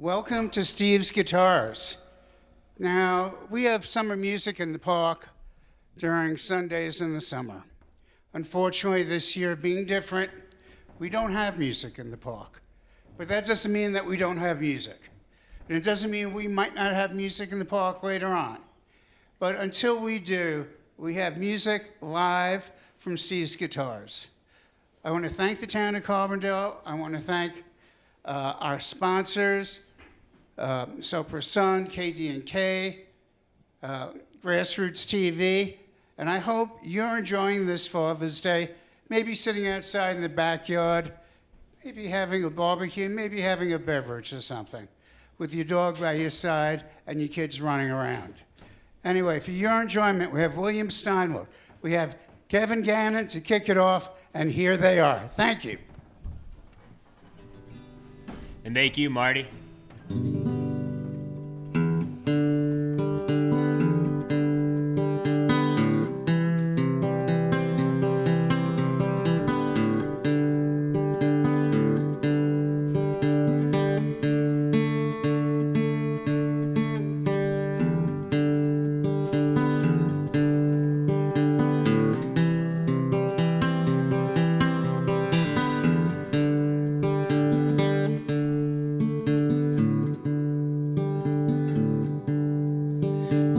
Welcome to Steve's Guitars. Now, we have summer music in the park during Sundays in the summer. Unfortunately, this year being different, we don't have music in the park. But that doesn't mean that we don't have music. And it doesn't mean we might not have music in the park later on. But until we do, we have music live from Steve's Guitars. I want to thank the town of Carbondale. I want to thank our sponsors, Soper Sun, KD&K, GrassRoots TV, and I hope you're enjoying this Father's Day, maybe sitting outside in the backyard, maybe having a barbecue, maybe having a beverage or something, with your dog by your side and your kids running around. Anyway, for your enjoyment, we have William Steindler. We have Kevin Gannon to kick it off, and here they are. Thank you. And thank you, Marty.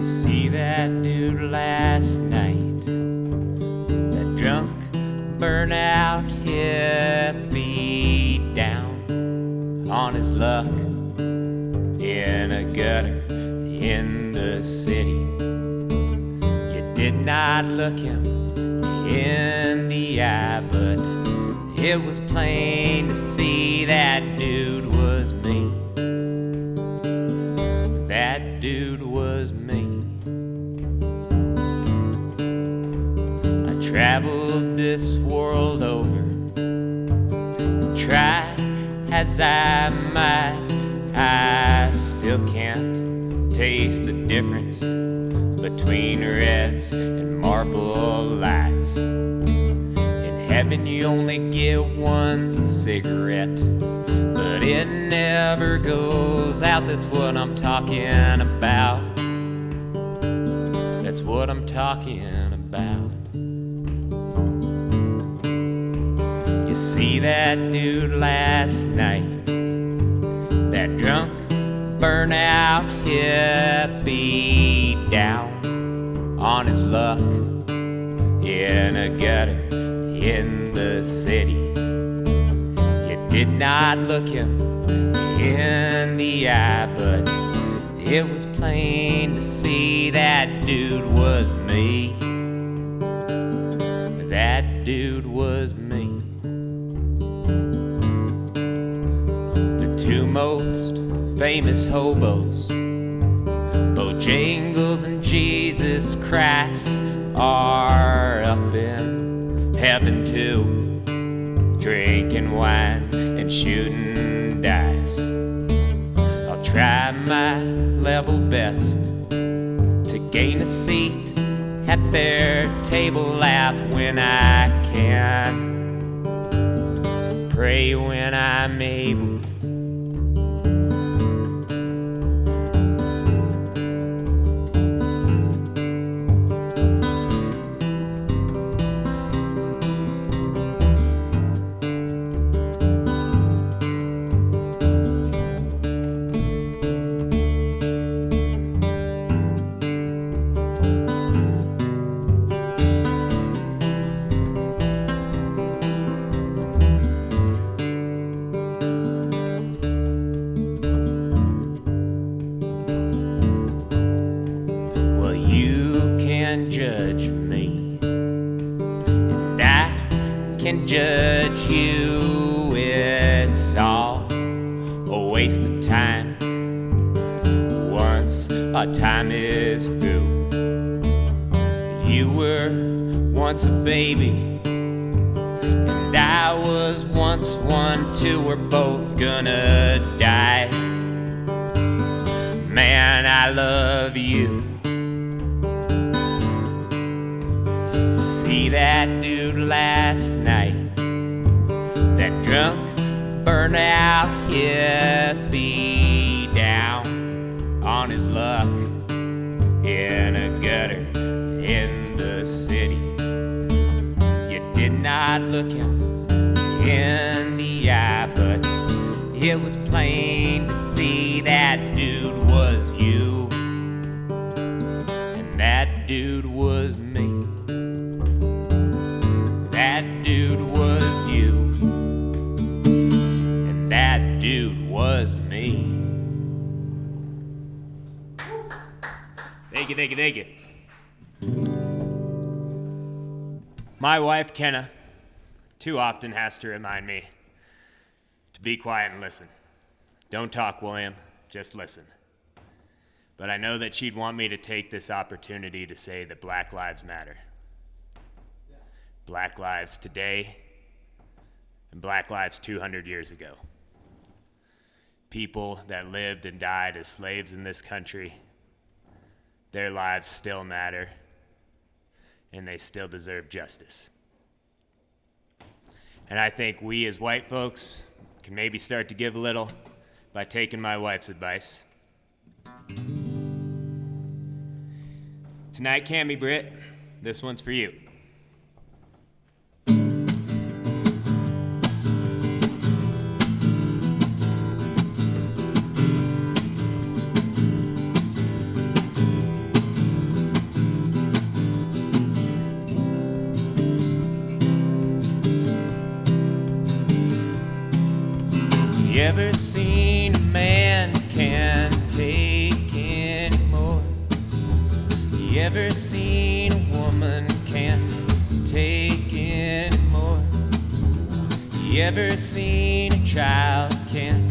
See that dude last night, that drunk, burnout hippie down on his luck in a gutter in the city. You did not look him in the eye, but it was plain to see that dude was me. That dude was me. Traveled this world over, try as I might, I still can't taste the difference between reds and marble lights. In heaven you only get one cigarette, but it never goes out. That's what I'm talking about. That's what I'm talking about. You see that dude last night, that drunk, burnout hippie down on his luck in a gutter in the city. You did not look him in the eye, but it was plain to see that dude was me. That dude was me. Two most famous hobos, Bojangles and Jesus Christ, are up in heaven too, drinking wine and shooting dice. I'll try my level best to gain a seat at their table, laugh when I can, pray when I'm able. Judge me, and I can judge you. It's all a waste of time once our time is through. You were once a baby, and I was once one too. We're both gonna die. Man, I love you. See that dude last night, that drunk, burnout hippie on his luck in a gutter in the city. You did not look him in the eye, but it was plain to see that dude was you, and that dude was me. That dude was you, and that dude was me. Thank you, thank you, thank you. My wife, Kenna, too often has to remind me to be quiet and listen. Don't talk, William, just listen. But I know that she'd want me to take this opportunity to say that Black lives matter. Black lives today and Black lives 200 years ago. People that lived and died as slaves in this country, their lives still matter, and they still deserve justice. And I think we as white folks can maybe start to give a little by taking my wife's advice. Tonight, Cammie Britt, this one's for you. You ever seen a man can't take anymore? You ever seen a woman can't take anymore? You ever seen a child can't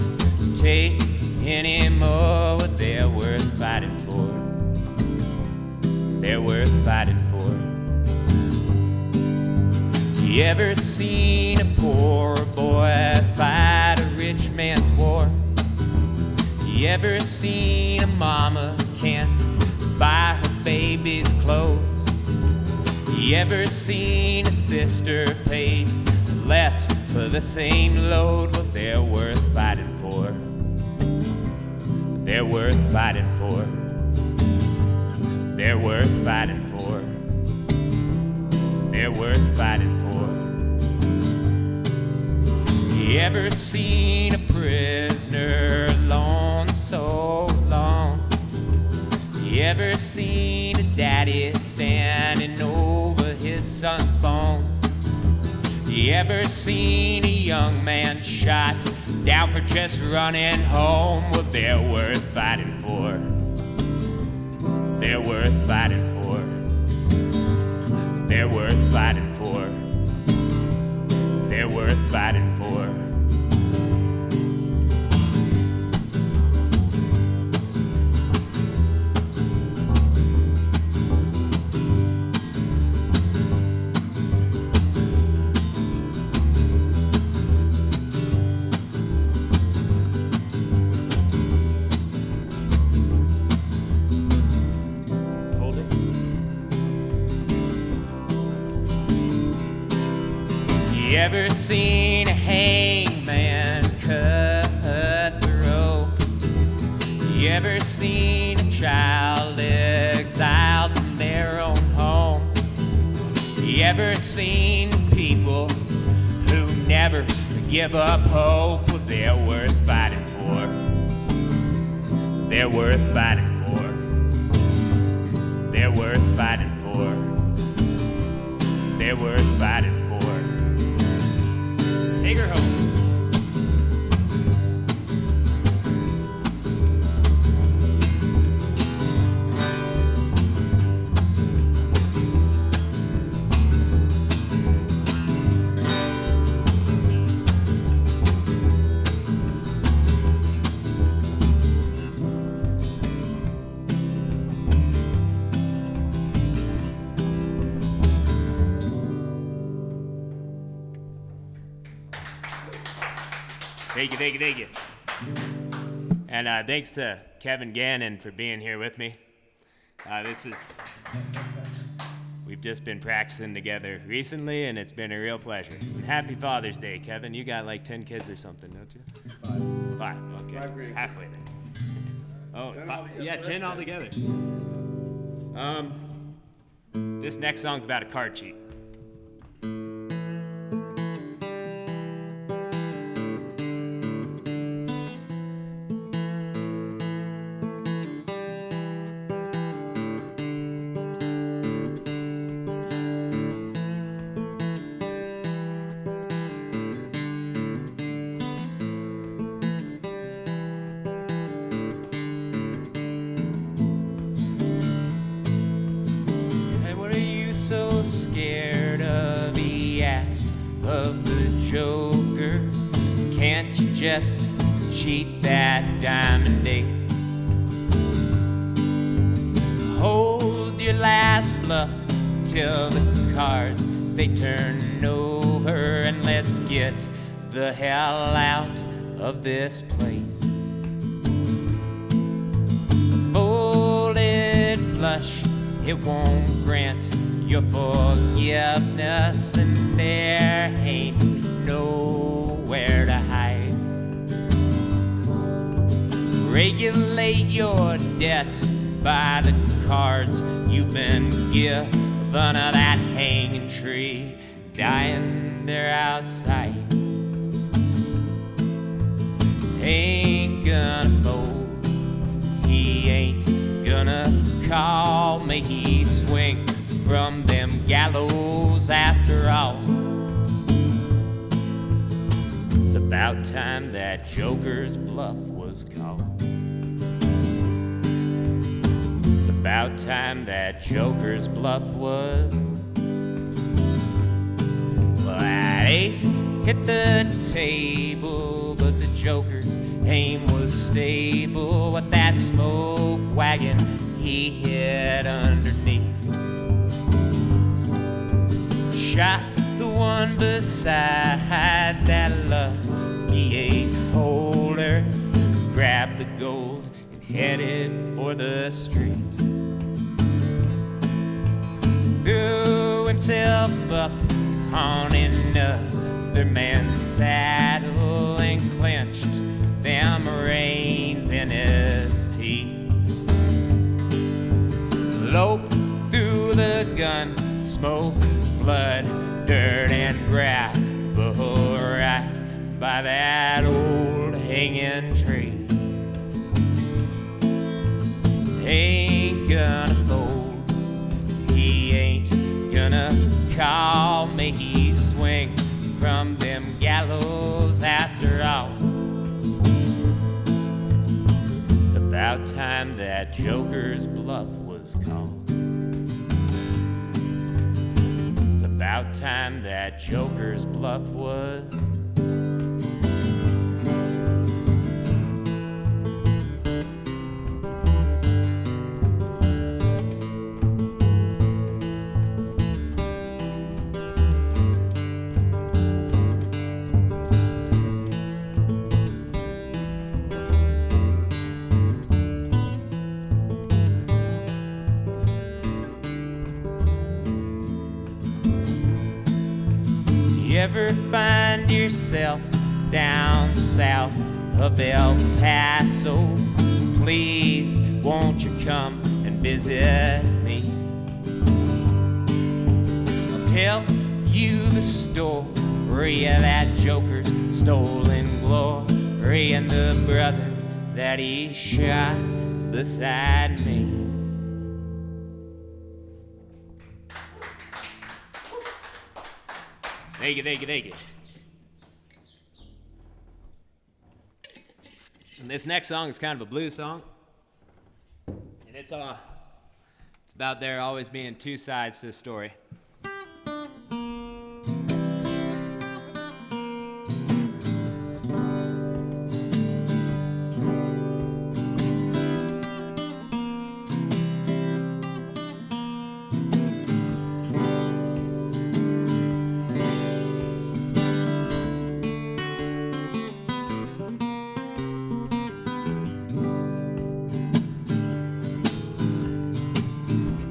take anymore? Well, they're worth fighting for. They're worth fighting for. You ever seen a poor boy fight a rich man's war? You ever seen a mama can't buy her baby's clothes? You ever seen a sister paid less for the same load? Well, they're worth fighting for. They're worth fighting for. They're worth fighting for. They're worth fighting for. You ever seen a prisoner alone so long? You ever seen a daddy standing over his son's bones? You ever seen a young man shot down for just running home? Well, they're worth fighting for. They're worth fighting for. They're worth fighting for. They're worth fighting for. You ever seen a hangman cut the rope? You ever seen a child exiled from their own home? You ever seen people who never give up hope? Well, they're worth fighting for. They're worth fighting for. They're worth fighting for. They're worth fighting for. Take her home. Thank you, thank you, thank you. And thanks to Kevin Gannon for being here with me. We've just been practicing together recently, and it's been a real pleasure. And happy Father's Day, Kevin. You got like 10 kids or something, don't you? 5. Okay. 5 grandkids. Halfway there. Oh, yeah, 10 altogether. This next song's about a card cheat. So scared of, he asked of the Joker. Can't you just cheat that diamond ace? Hold your last bluff till the cards they turn over, and let's get the hell out of this place. Folded flush, it won't grant your forgiveness, and there ain't nowhere to hide. Regulate your debt by the cards you've been given of that hanging tree dying there outside. Ain't gonna fold, he ain't gonna call me, he swing from them gallows after all. It's about time that Joker's bluff was called. It's about time that Joker's bluff was. Well, that ace hit the table, but the Joker's aim was stable. With that smoke wagon he hit underneath, shot the one beside that lucky ace holder, grabbed the gold and headed for the street. Threw himself up on another man's saddle and clenched them reins in his teeth. Loped through the gun smoke, blood, dirt, and gravel right by that old hanging tree. Ain't gonna fold, he ain't gonna call me, he swing from them gallows after all. It's about time that Joker's bluff was called. About time that Joker's bluff was. Ever find yourself down south of El Paso? Please, won't you come and visit me? I'll tell you the story of that Joker's stolen glory and the brother that he shot beside me. Thank you, thank you, thank you. And this next song is kind of a blues song. And it's about there always being two sides to the story.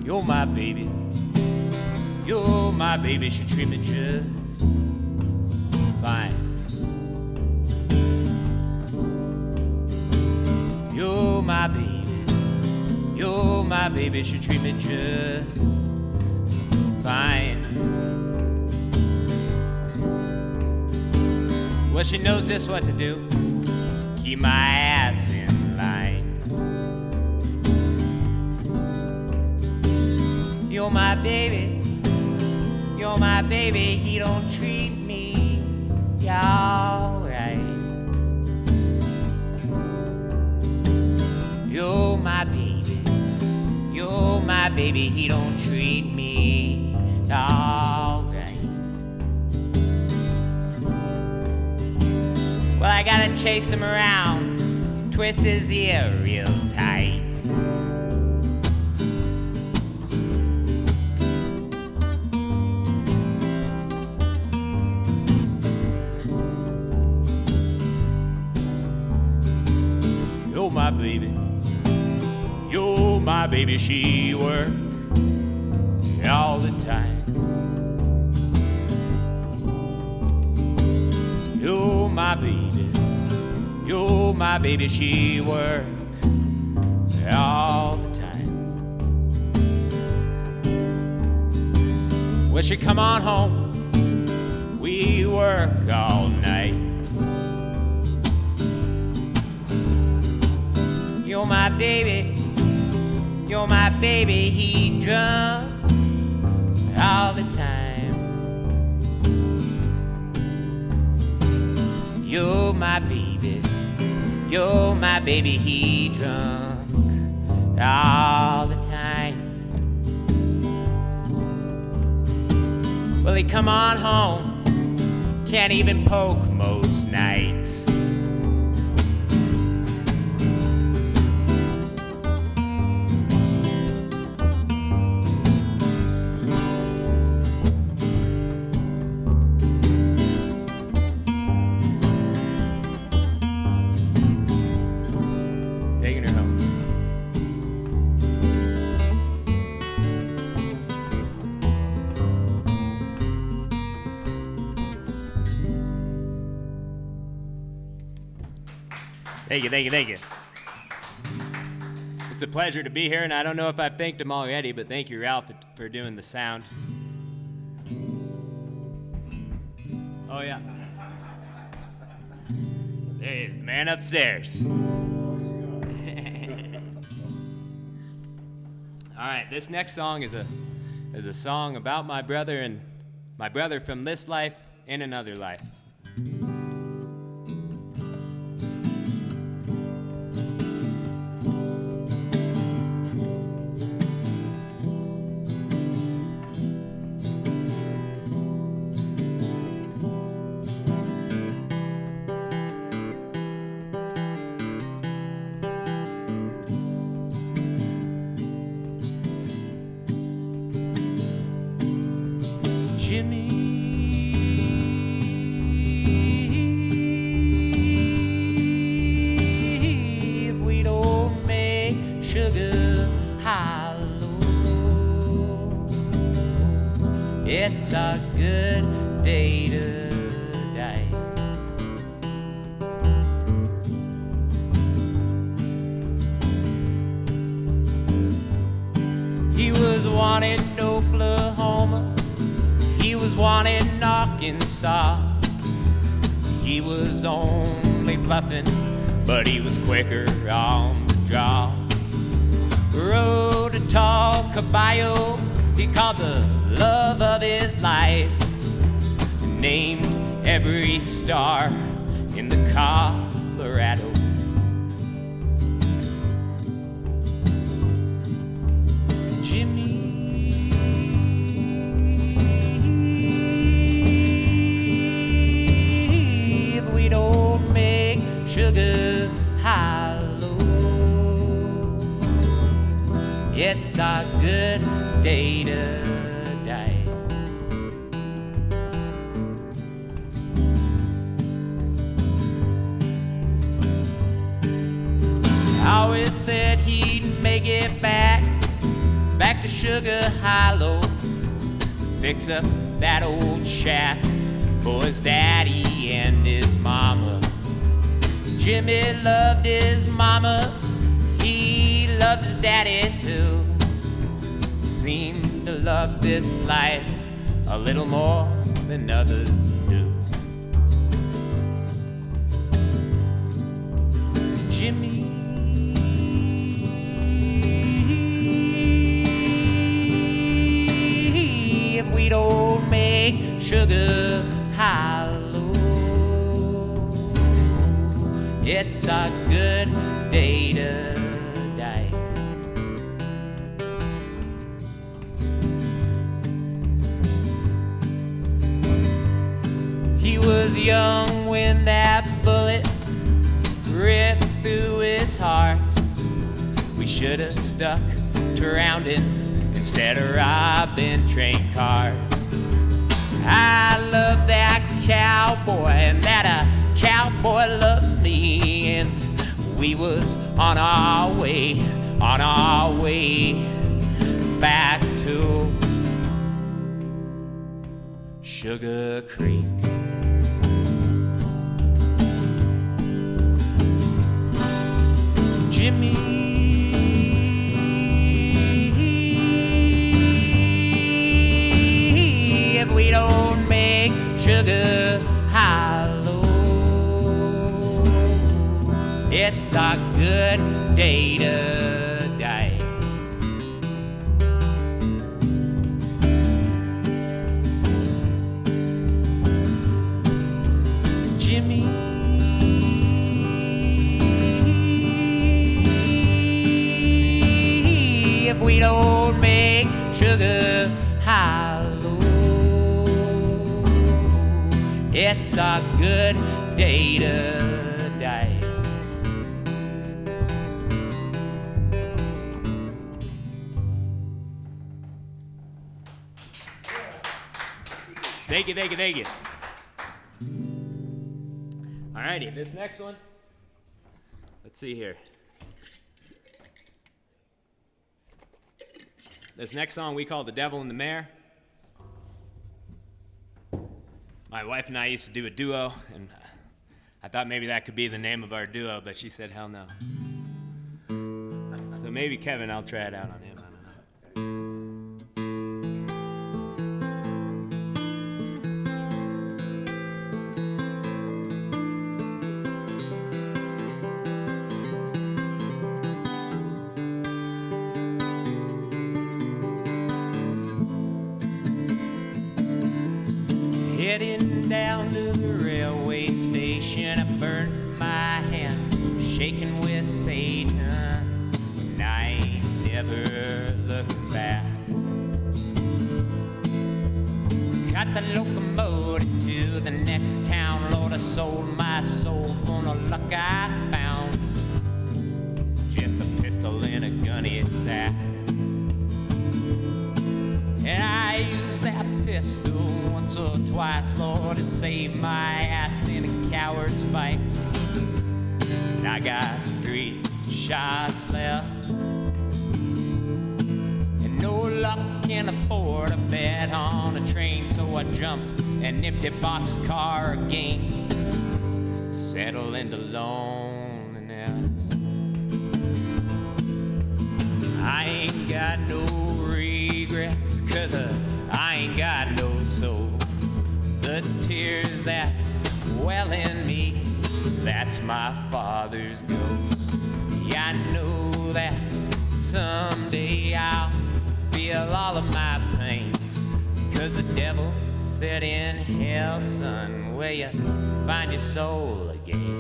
You're my baby. You're my baby. She treat me just fine. You're my my baby. You're my baby. She treat me just fine. Well, she knows just what to do. Keep my ass in line. You're my baby. You're my baby. He don't treat me alright. You're my baby. You're my baby. He don't treat me alright. Well, I gotta chase him around, twist his ear real tight. You're my baby. You're my baby. She works all the time. You're my baby. You're my baby. She works all the time. Well, she come on home. We work all night. You're my baby. You're my baby. He drunk all the time. You're my baby. You're my baby. He drunk all the time. Well, he come on home. Can't even poke most nights. Thank you, thank you, thank you. It's a pleasure to be here, and I don't know if I've thanked him already, but thank you, Ralph, for doing the sound. Oh, yeah. There he is, the man upstairs. All right, this next song is a song about my brother and my brother from this life and another life. It's a good day to die. He was wanted in Oklahoma. He was wanted in Arkansas. He was only bluffing, but he was quicker on the draw. Rode a tall caballo he called the love of his life. Named every star in the Colorado. Jimmy, if we don't make sugar hollow, it's a good day to die. I always said he'd make it back to Sugar Hollow, fix up that old shack for his daddy and his mama. Jimmy loved his mama, he loves his daddy too. Seem to love this life a little more than others do. Jimmy, if we don't make sugar hollow, it's a good day to die. He was young when that bullet ripped through his heart. We should have stuck to rounding instead of robbing train cars. I love that cowboy and that cowboy loved me, and we was on our way back to Sugar Creek. Jimmy, if we don't make sugar hollow, it's a good day to die. Jimmy, if we don't make sugar hollow, it's a good day to die. Thank you, thank you, thank you. Alrighty, this next one, let's see here. This next song we call The Devil and the Mare. My wife and I used to do a duo, and I thought maybe that could be the name of our duo, but she said, hell no. So maybe Kevin, I'll try it out on him, I don't know. Heading down to the railway station, I burned my hand, shaking with Satan, and I ain't never looking back. Got the locomotive to the next town, Lord, I sold my soul for no luck I found. Just a pistol in a gunny sack. And I used that pistol once or twice, Lord, it saved my ass in a coward's fight. And I got 3 shots left, and no luck can afford a bed on a train, so I jumped an empty boxcar again, settle into loneliness. I ain't got no regrets, 'cause I ain't got no soul. The tears that well in me, that's my father's ghost. Yeah, I know that someday I'll feel all of my pain, 'cause the devil said in hell, son, where you find your soul again.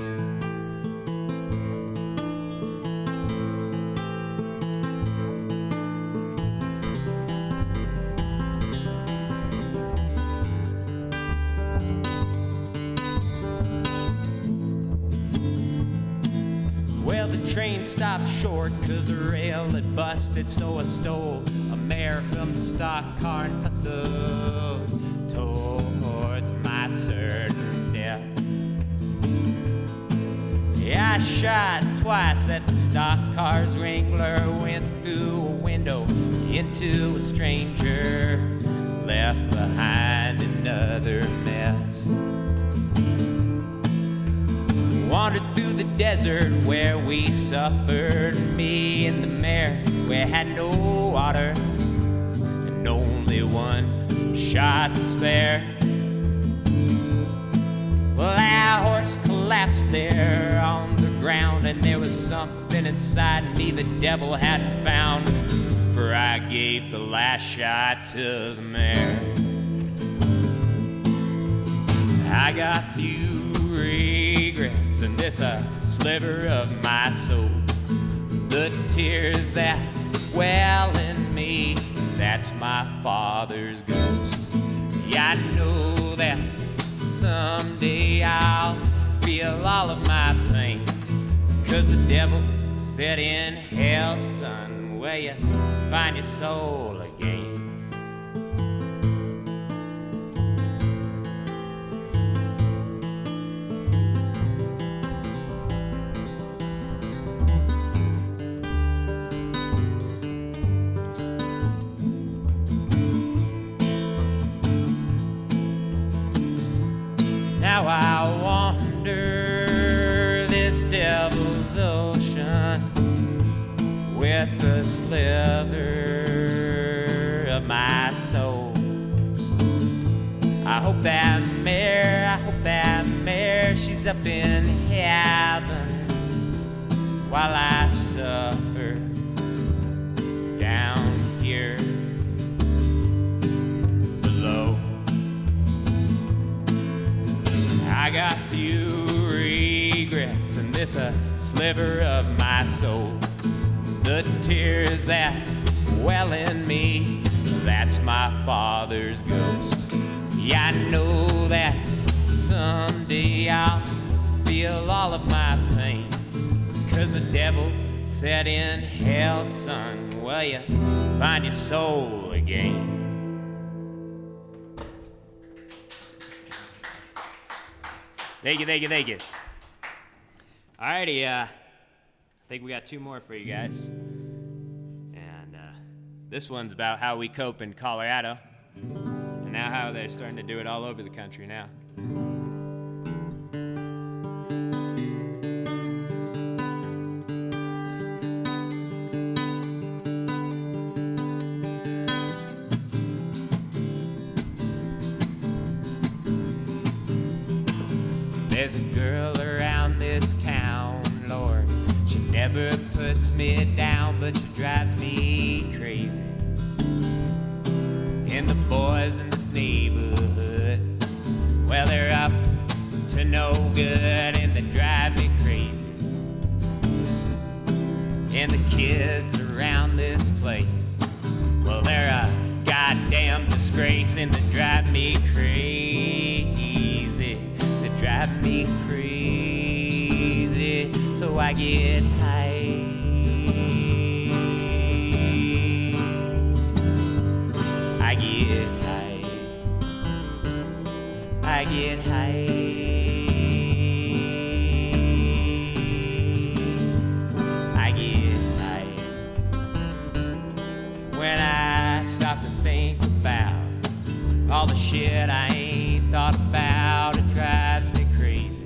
Train stopped short 'cause the rail had busted, so I stole a mare from the stock car and hustled towards my certain death. Yeah, I shot twice at the stock car's wrangler, went through a window into a stranger, left behind another mess. Wandered through the desert where we suffered, me and the mare, we had no water and only one shot to spare. Well, our horse collapsed there on the ground, and there was something inside me the devil hadn't found, for I gave the last shot to the mare. I got few regrets, and this a sliver of my soul. The tears that well in me, that's my father's ghost. Yeah, I know that someday I'll feel all of my pain, 'cause the devil said in hell, son, where you find your soul again. Now I wander this devil's ocean with a sliver of my soul. I hope that mare, she's up in heaven while I suffer down here below. I got few regrets, and this a sliver of my soul. The tears that well in me, that's my father's ghost. Yeah, I know that someday I'll feel all of my pain, 'cause the devil said in hell, son, will you find your soul again. Thank you, thank you, thank you. Alrighty, I think we got two more for you guys. And this one's about how we cope in Colorado, and now how they're starting to do it all over the country now. There's a girl around this town, Lord. She never puts me down, but she drives me crazy. And the boys in this neighborhood, well, they're up to no good, and they drive me crazy. And the kids around this place, well, they're a goddamn disgrace, and they drive me crazy. Drive me crazy, so I get high. I get high. I get high. I get high. When I stop to think about all the shit I ain't thought about, it drives me crazy.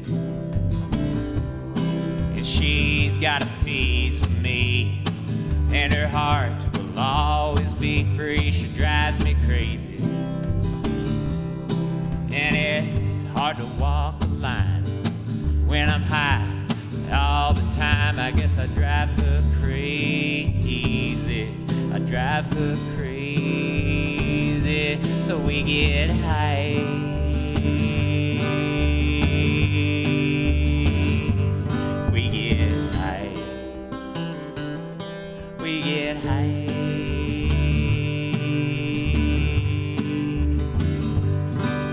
And she's got a piece of me, and her heart will always be free. She drives me crazy. And it's hard to walk the line when I'm high all the time. I guess I drive her crazy. I drive her crazy, so we get high. We get high. We get high.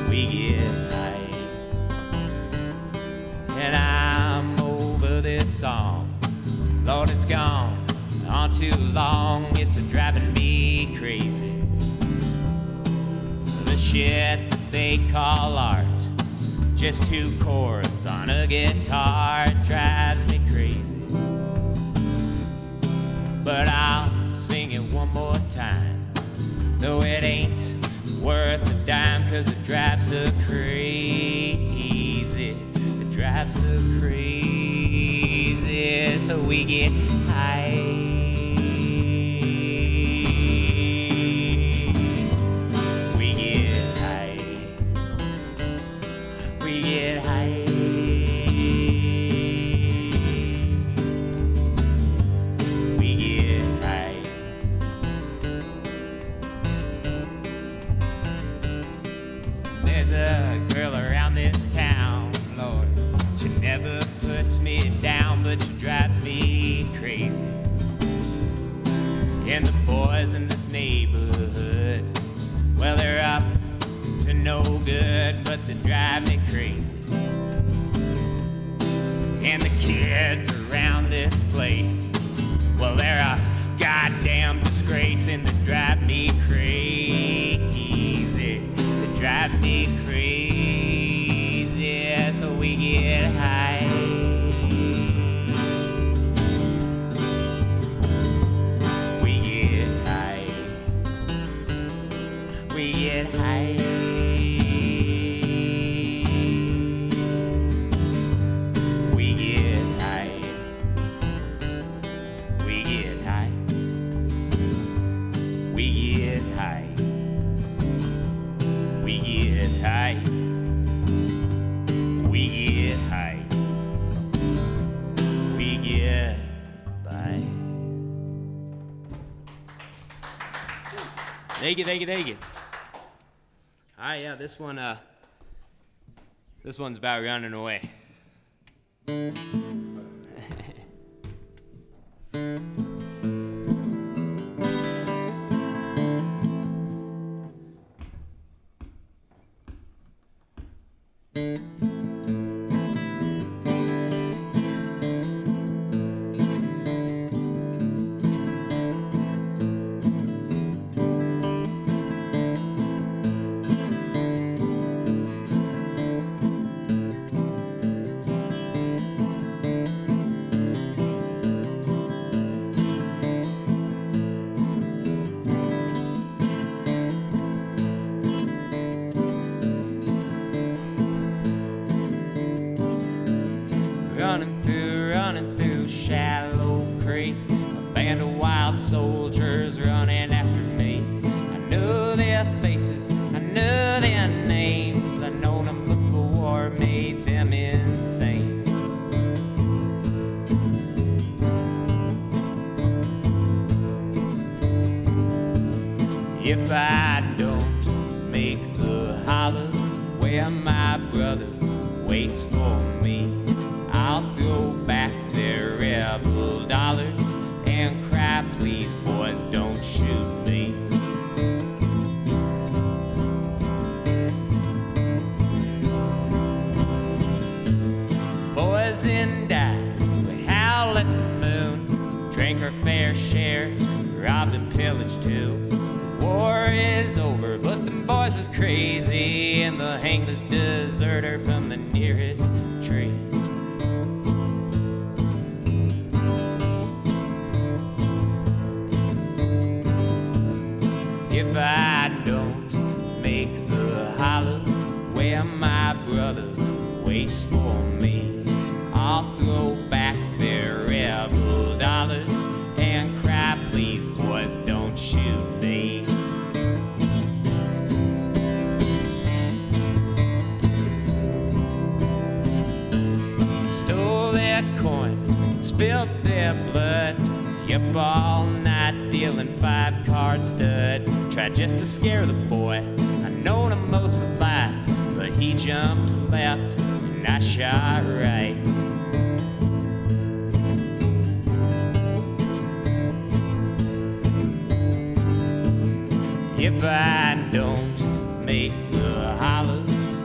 We get high. And I'm over this song. Lord, it's gone on too long. It's a driving me crazy. The shit that they call art, just two chords on a guitar, drives me crazy. But I'll sing it one more time, though it ain't worth a dime, 'cause it drives her crazy. It drives her crazy. so we get high. We get high. We get high. We get high. There's a girl around this town, Lord. She never puts me down, but she drives me crazy. And the boys in this neighborhood, well, they're up to no good, but they drive me crazy. And the kids around this place, well, they're a goddamn disgrace, and they drive me crazy. They drive me crazy, so we get high. We get high. We get high. We get high. We get high. We get high. We get high. We get high. We get by. Thank you, thank you, thank you. All right, yeah, this one's about running away. Running through shallow creek, a band of wild soldiers running after me. I know their faces, I know their names, I know them before made them insane. If I don't make the holler where my brother waits for me, I'll throw back their rebel dollars and cry, please, boys, don't shoot me. Boys and I, we howl at the moon, drank our fair share, robbed and pillaged too. The war is over, but them boys is crazy, and they'll hang this deserter from the nearest tree. If I don't make the holler where my brother waits for me, I'll throw back their rebel dollars and cry, please, boys, don't shoot me. Stole their coin, spilled their blood, up all night dealing 5-card stud. Tried just to scare the boy, I known him most of life, but he jumped left and I shot right. If I don't make the holler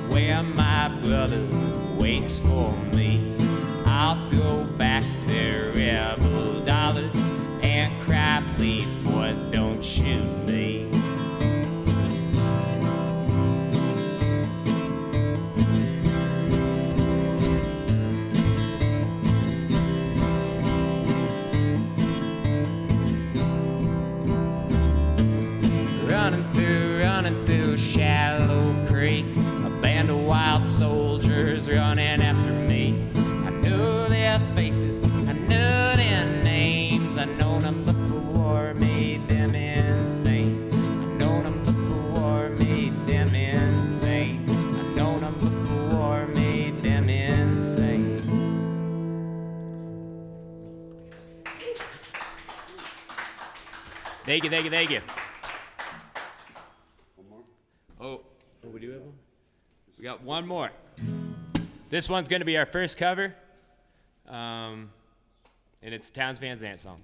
where my brother waits for me, I'll throw back their rebel dollars and cry, please, boys, don't shoot me. Running through shallow creek, a band of wild soldiers running after me. I knew their faces, them before, made them insane. I've known them before, made them insane. I've known them before, made them insane. Thank you, thank you, thank you. One more? Oh, we do have one? We got one more. This one's going to be our first cover, and it's Towns Van Zandt song.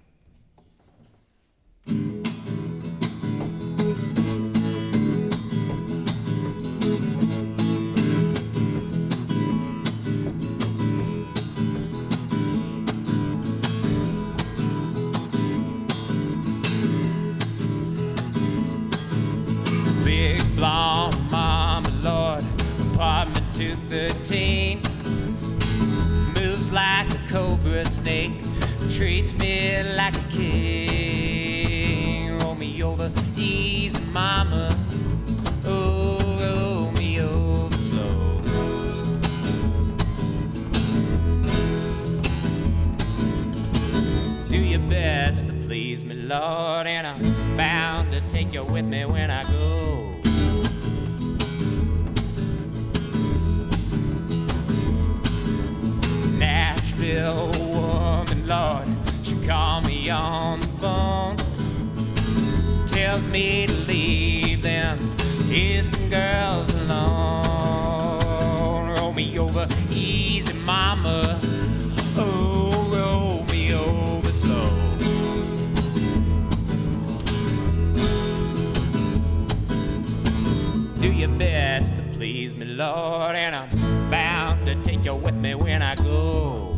Big blonde mama, Lord, apartment 213. Moves like a cobra snake, treats me like a king. Roll me over easy, mama. Oh, roll me over slow. Do your best to please me, Lord, and I'm bound to take you with me when I go. Nashville woman, Lord, she called me on the phone. Tells me to leave them Houston girls alone. Roll me over easy, mama. Oh, roll me over slow. Do your best to please me, Lord, and I'm bound to take you with me when I go.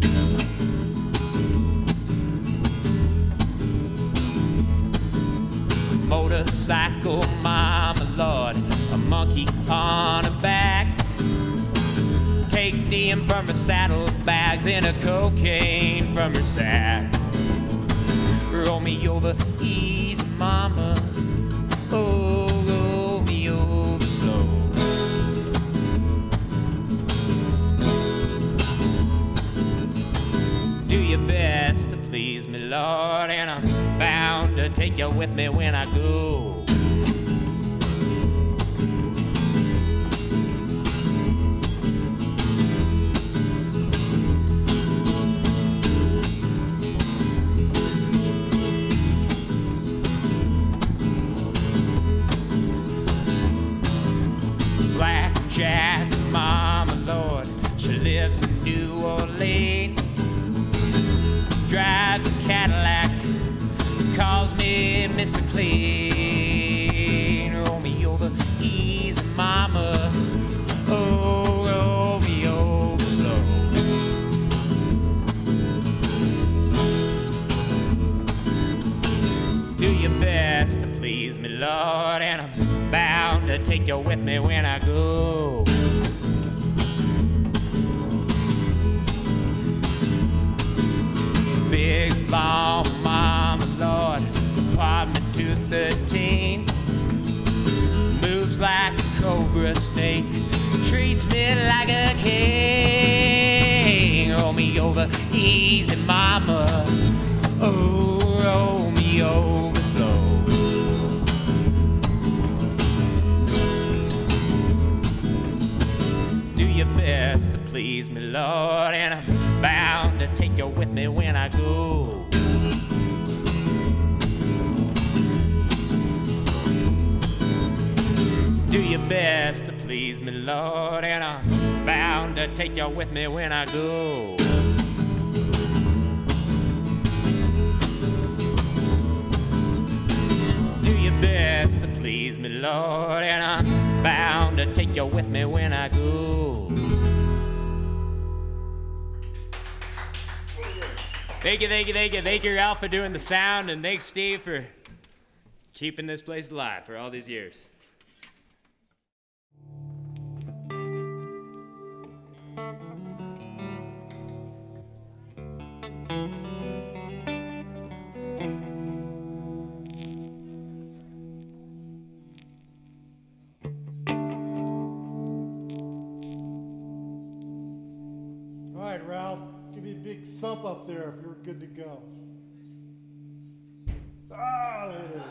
Motorcycle mama, Lord, a monkey on her back. Takes DM from her saddlebags and her cocaine from her sack. Roll me over easy, mama. Oh, roll me over slow. Do your best to please me, Lord, and I'm bound to take you with me when I go. Blackjack mama, Lord, she lives in New Orleans. Drives a Cadillac, calls me Mr. Clean. Roll me over easy, mama. Oh, roll me over slow. Do your best to please me, Lord, and I'm bound to take you with me when I go. Big long mama, Lord, apartment 213. Moves like a cobra snake, treats me like a king. Roll me over easy, mama. Oh, roll me over slow. Do your best to please me, Lord, and I'm bound to take you with me when I go. Do your best to please me, Lord, and I'm bound to take you with me when I go. Do your best to please me, Lord, and I'm bound to take you with me when I go. Thank you, thank you, thank you. Thank you, Ralph, for doing the sound, and thanks, Steve, for keeping this place alive for all these years. All right, Ralph, give me a big thump up there if you're good to go. Oh, there it is.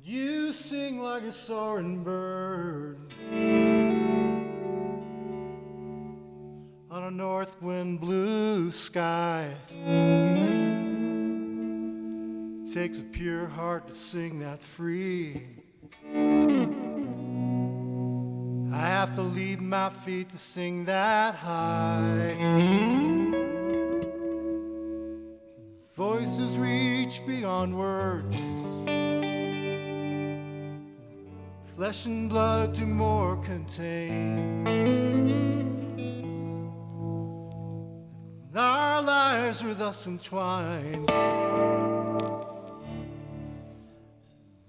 You sing like a soaring bird on a north wind blue sky. It takes a pure heart to sing that free. I have to leave my feet to sing that high. Voices reach beyond words. Flesh and blood do more contain. And our lives are thus entwined.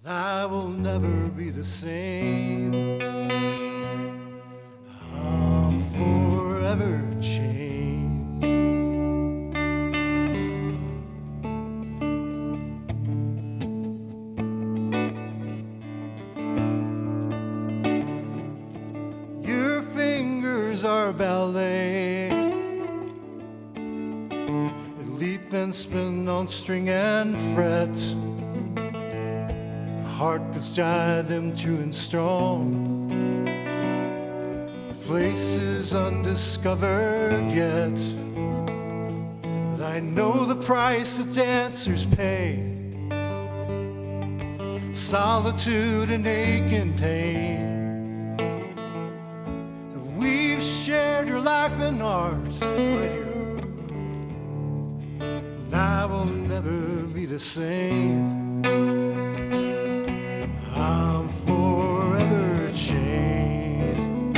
I will never be the same. I'm forever changed. Our ballet, we leap and spin on string and fret. Our heart does jive them true and strong. Places undiscovered yet, but I know the price that dancers pay. Solitude and ache and pain. Shared your life and art right here, and I will never be the same. I'm forever changed.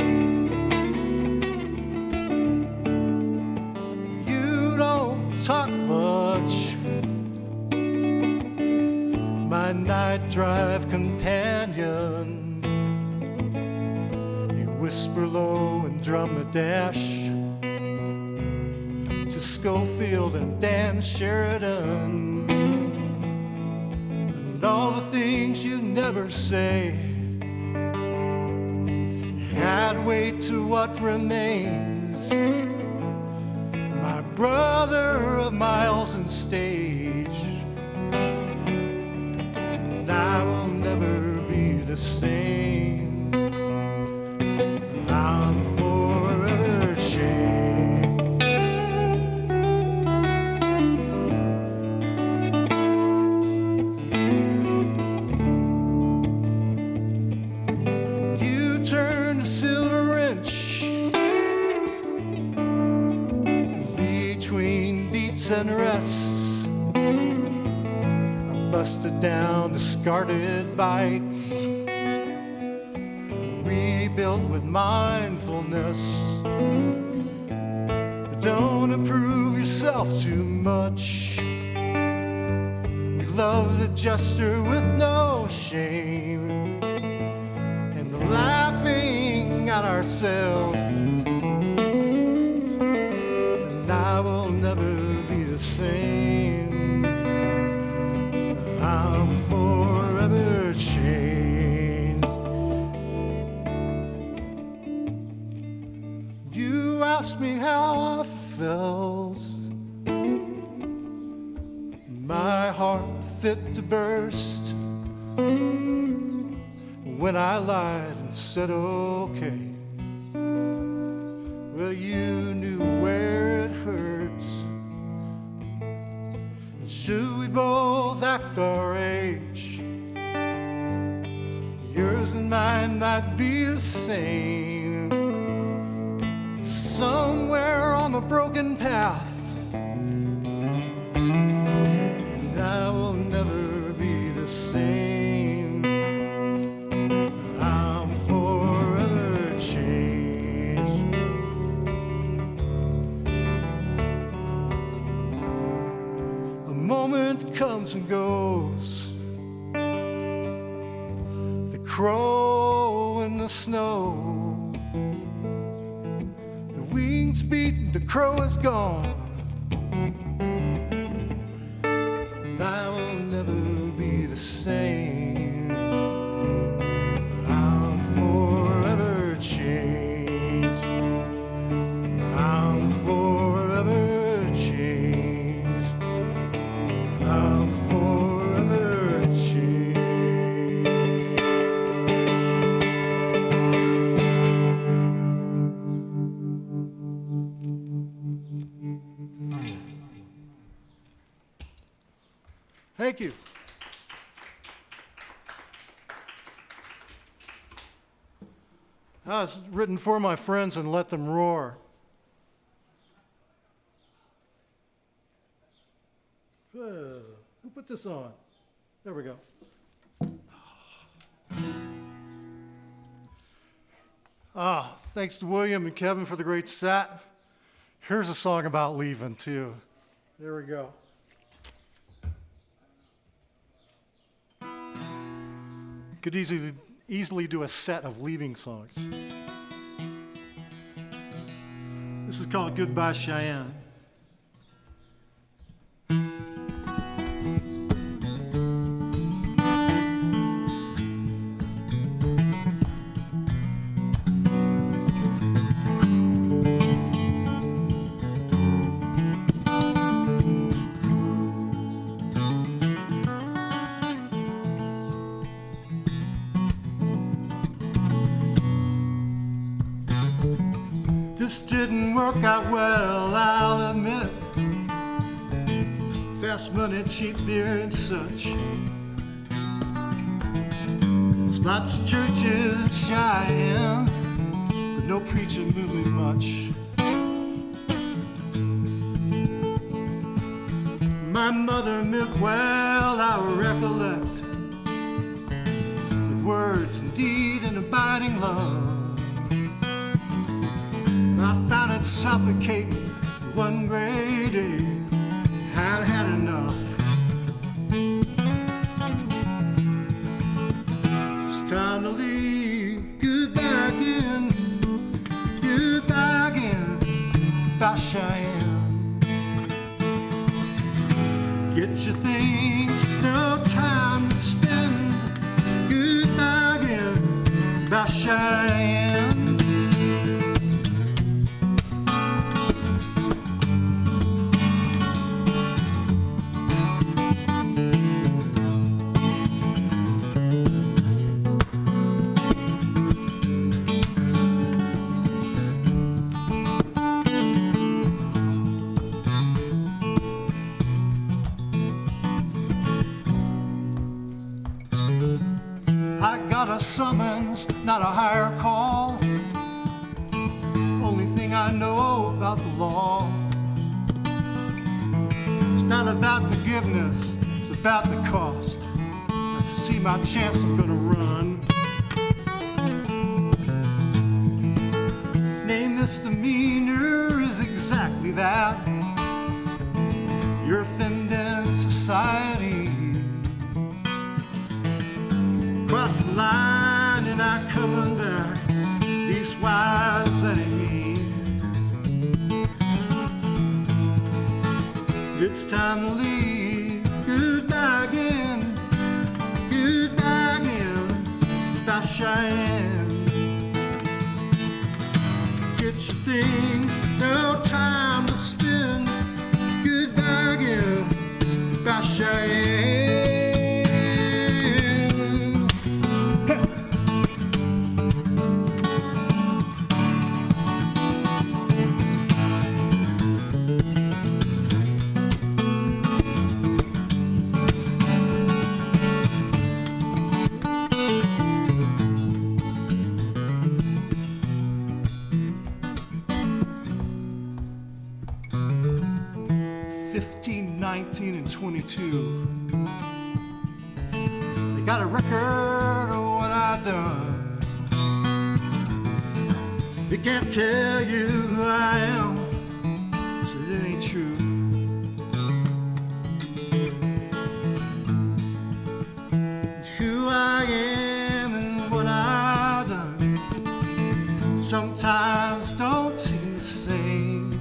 You don't talk much, my night drive companion. Whisper low and drum the dash to Schofield and Dan Sheridan, and all the things you never say. Add weight to what remains. My brother of miles and stage, and I will never be the same. I'm forever changed. You turned a silver inch between beats and rests. A busted down, discarded bike, built with mindfulness. But don't approve yourself too much. We love the jester with no shame, and the laughing at ourselves. And I will never be the same. I'm forever changed. You asked me how I felt. My heart fit to burst when I lied and said okay. Well, you knew where it hurts. And should we both act our age, yours and mine might be the same. Somewhere on the broken path, and I will never be the same. comes and goes. The crow in the snow. The wings beat, the crow is gone. And I will never be the same. I'm forever changed. I'm forever changed. I'm forever changed. Thank you. It's written for my friends and let them roar. Who put this on? There we go. Thanks to William and Kevin for the great set. Here's a song about leaving, too. There we go. Could easily do a set of leaving songs. This is called Goodbye, Cheyenne. This didn't work out well, I'll admit. Fast money, cheap beer and such. It's lots of churches in Cheyenne, but no preacher moved me much. My mother meant well, I recollect, with words and deed and abiding love. I found it suffocating one gray day. I'd had enough. It's time to leave. Goodbye again. Goodbye again. Goodbye, Cheyenne. Get your things, no time to spend. Goodbye again. Goodbye, Cheyenne. A summons, not a higher call. Only thing I know about the law. It's not about forgiveness, it's about the cost. I see my chance, I'm gonna run. Name misdemeanor is exactly that. You're offending society. Cross the line and I'm coming back. These wise, that ain't me. It's time to leave. Goodbye again. Goodbye again. Goodbye, Cheyenne. Get your things, no time to spend. Goodbye again. Goodbye, Cheyenne. 15, 19, and 22. They got a record of what I've done. They can't tell you who I am, so it ain't true. sometimes don't seem the same.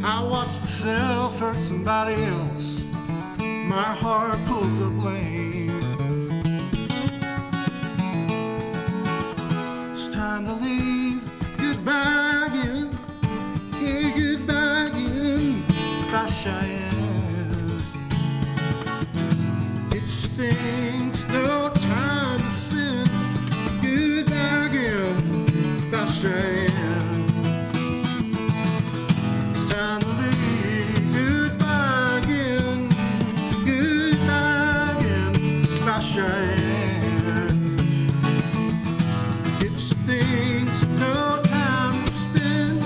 I watch myself hurt somebody else, my heart pulls the blame. It's time to leave, goodbye again, hey, goodbye again, by Cheyenne. Get your things, no time to spend, goodbye again, by Cheyenne. It's time to leave, goodbye again, by Cheyenne. Get your things, no time to spend,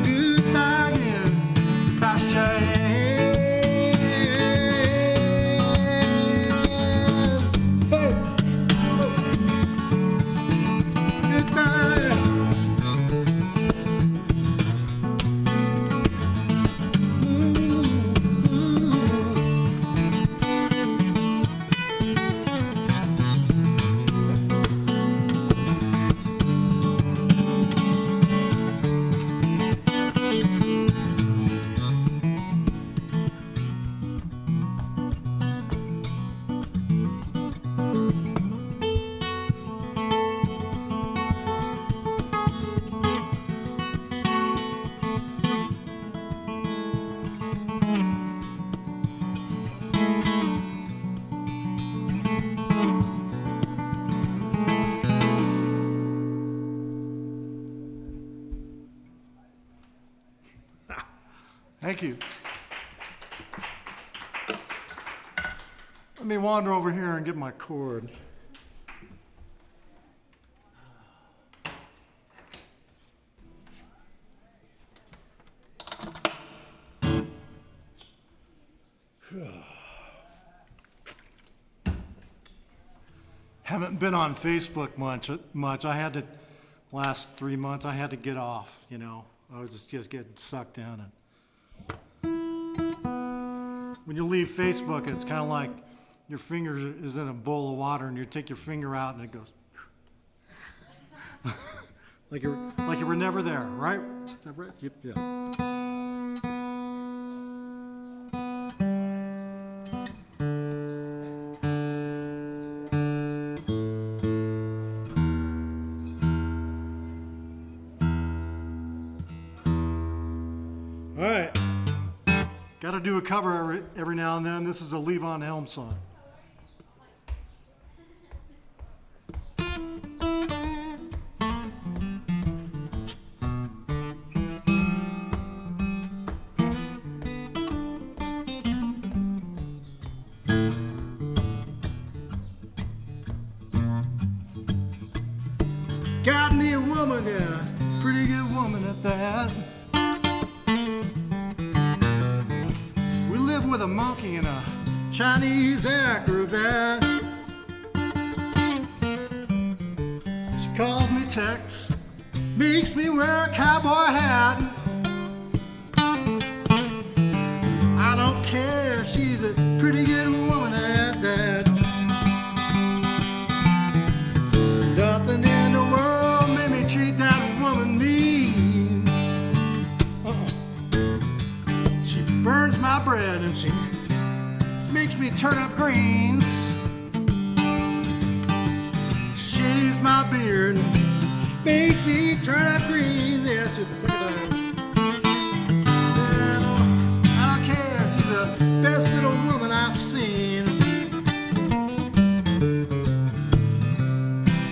goodbye again, by Cheyenne. Hey. Goodbye. Thank you. Let me wander over here and get my cord. Haven't been on Facebook much. I had to, last 3 months, I had to get off, you know. I was just getting sucked in. And when you leave Facebook, it's kind of like your finger is in a bowl of water and you take your finger out and it goes like you were never there, right? Is that right? Yeah. All right. Got to do a cover every now and then. This is a Levon Helm song. Got me a woman, yeah, pretty good woman at that. With a monkey and a Chinese acrobat. She calls me Tex, makes me wear a cowboy hat. I don't care, she's a pretty good woman at that. Nothing in the world made me treat that woman mean. She burns my bread and she makes me turn up greens. Shaves my beard and makes me turn up greens. Yeah, it's the second time. I don't care, she's the best little woman I've seen.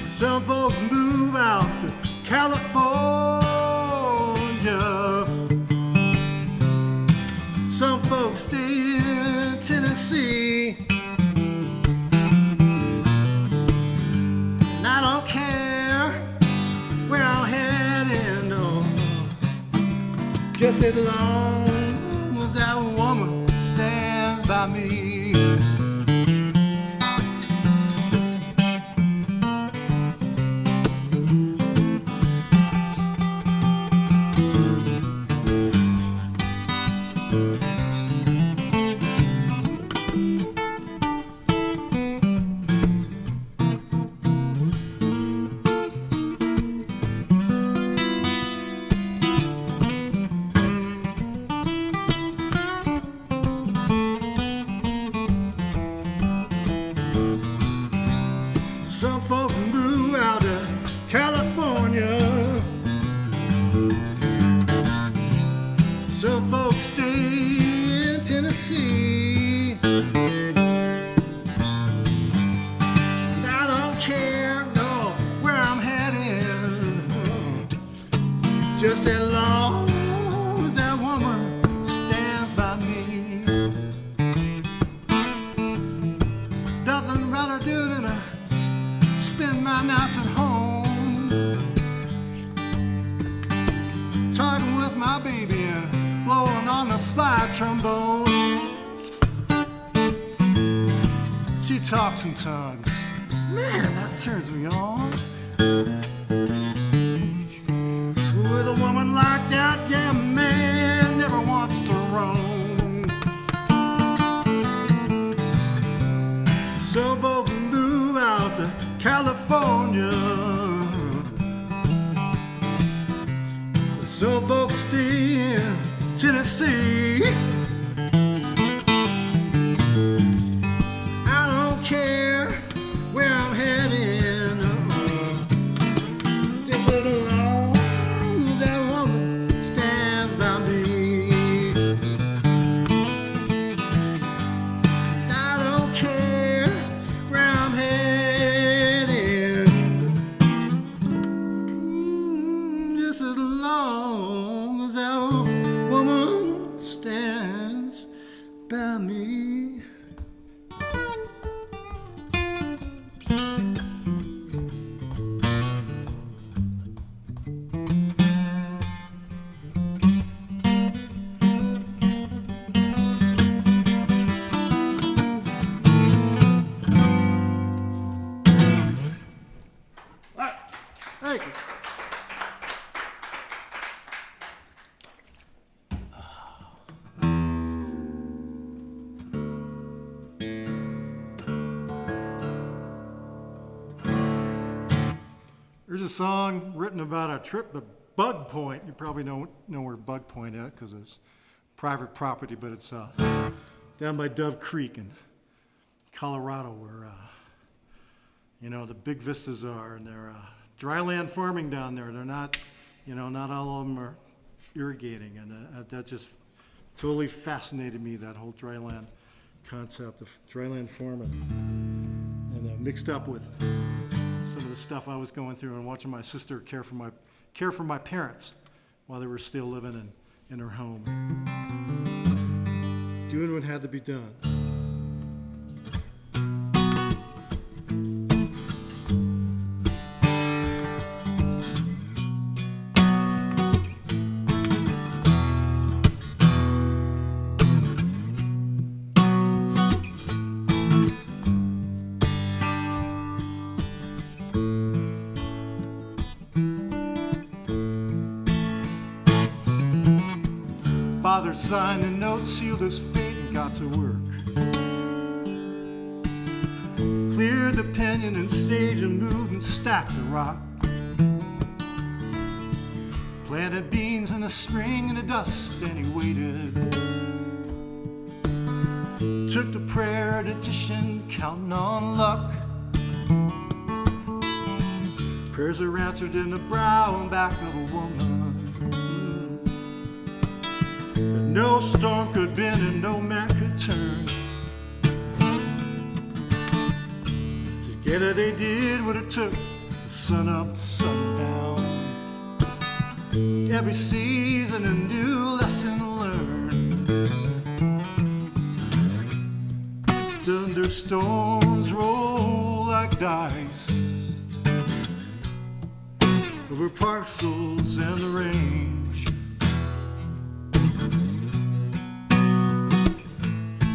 Some folks move out to California. Some folks stay in Tennessee. And I don't care where I'm heading, no. Just as long as that woman stands by me. Tennessee. I don't care, no, where I'm heading, just as long as that woman stands by me. Nothing rather do than spend my nights at home, talking with my baby and blowing on the slide trombone. She talks in tongues, man, that turns me on. With a woman like that, yeah, man never wants to roam. So folks move out to California, so folks stay in Tennessee. I don't care where I'm heading, just as long as that woman stands by me. I don't care where I'm heading, just as long as that woman stands by me. Thank you. There's a song written about a trip to Bug Point. You probably don't know where Bug Point is because it's private property, but it's down by Dove Creek in Colorado, where the big vistas are, and they're dryland farming down there. They're not, not all of them are irrigating, and that just totally fascinated me, that whole dryland concept of dryland farming, and mixed up with some of the stuff I was going through and watching my sister care for my parents while they were still living in her home, doing what had to be done. Father signed a note, sealed his fate, and got to work. Cleared the pinyon and sage and moved and stacked the rock. Planted beans in the spring in the dust, and he waited. Took the prayer petition, counting on luck. Prayers are answered in the brow and back of a woman that no storm could bend and no man could turn. Together they did what it took, the sun up, the sun down. Every season a new lesson learned. Thunderstorms roll like dice over parcels and the range.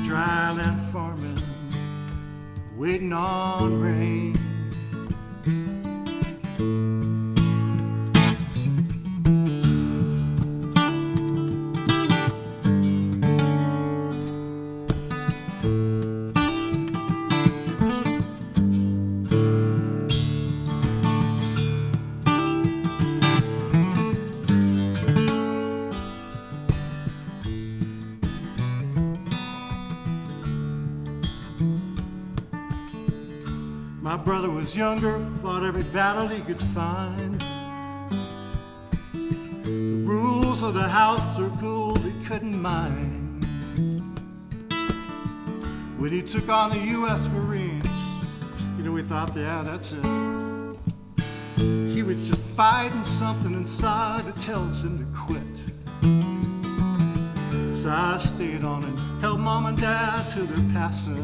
Dryland farming, waiting on rain. My brother was younger, fought every battle he could find. The rules of the house circled he couldn't mind. when he took on the U.S. Marines. You know, we thought, yeah, that's it. He was just fighting something inside that tells him to quit. So I stayed on and helped Mom and Dad till their passing.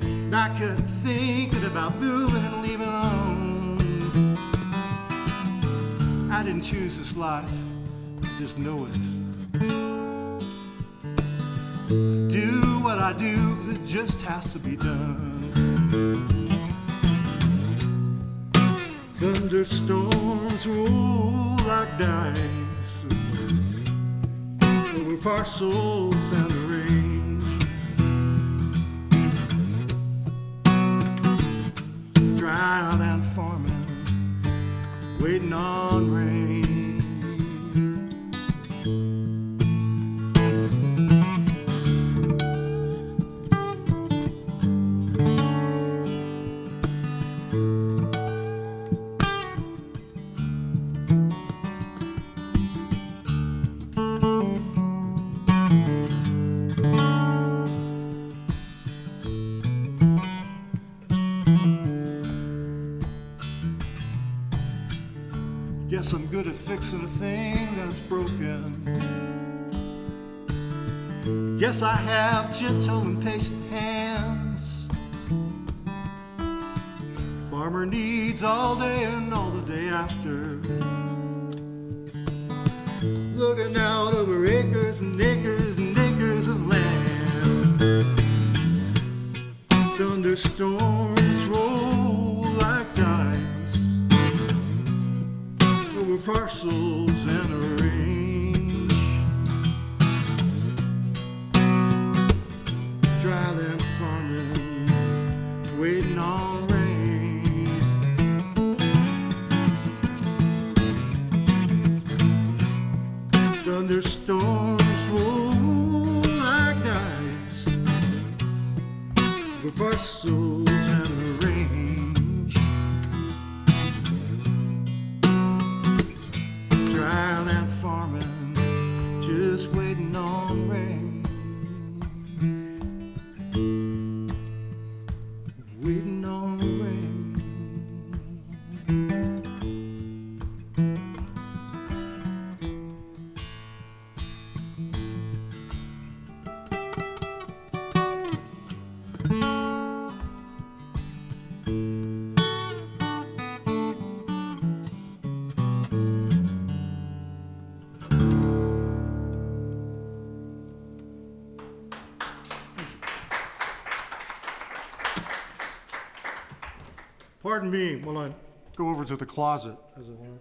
And I kept thinking about moving and leaving home. I didn't choose this life, I just know it. Do what I do, 'cause it just has to be done. Thunderstorms roll like dice over parcels and the range. Dry land farming, waiting on rain. Guess I'm good at fixing a thing that's broken. Guess I have gentle and patient hands. Farmer needs all day and all the day after. Looking out over acres and acres and acres of land. Thunderstorms roll like dice over parcels and a range. Dryland farming, waiting on rain. Thunderstorms roll like dice over parcels and a range. Dryland farming, just waiting on rain. Waiting on rain. Pardon me while I go over to the closet, as it were.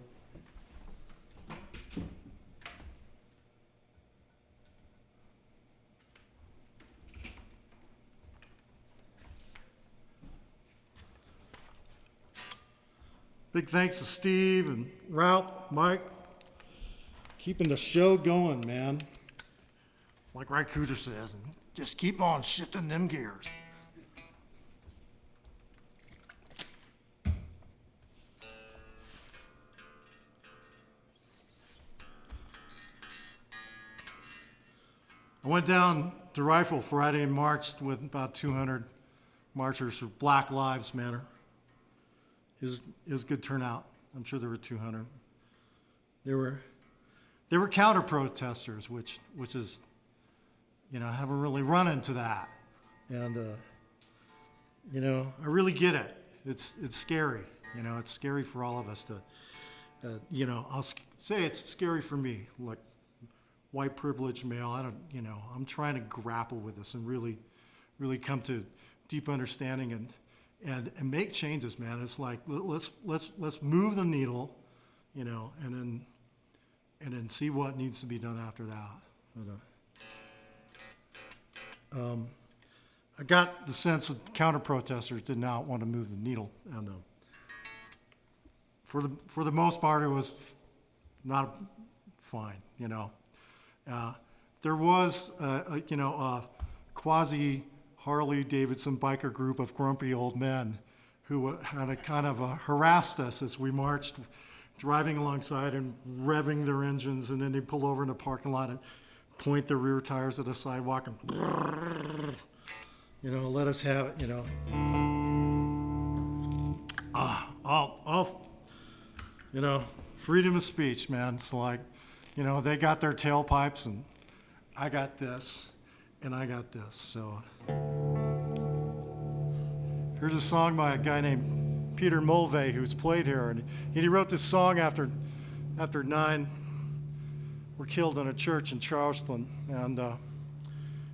Big thanks to Steve and Ralph, Mike, keeping the show going, man. Like Ry Cooter says, just keep on shifting them gears. I went down to Rifle Friday and marched with about 200 marchers for Black Lives Matter. It was a good turnout. I'm sure there were 200. There were counter protesters, which is, you know, I haven't really run into that, and you know, I really get it. It's scary. You know, it's scary for all of us to, you know, I'll say it's scary for me, like white privileged male. I'm trying to grapple with this and really come to deep understanding and make changes, man. It's like let's move the needle, you know, and then see what needs to be done after that. But, I got the sense that counter protesters did not want to move the needle, and for the most part, it was not fine, you know. There was, a quasi Harley Davidson biker group of grumpy old men who kind of harassed us as we marched, driving alongside and revving their engines, and then they pull over in the parking lot and point their rear tires at the sidewalk and, let us have it, freedom of speech, man. It's like, they got their tailpipes and I got this and I got this. So here's a song by a guy named Peter Mulvey who's played here, and he wrote this song after 9 were killed in a church in Charleston, and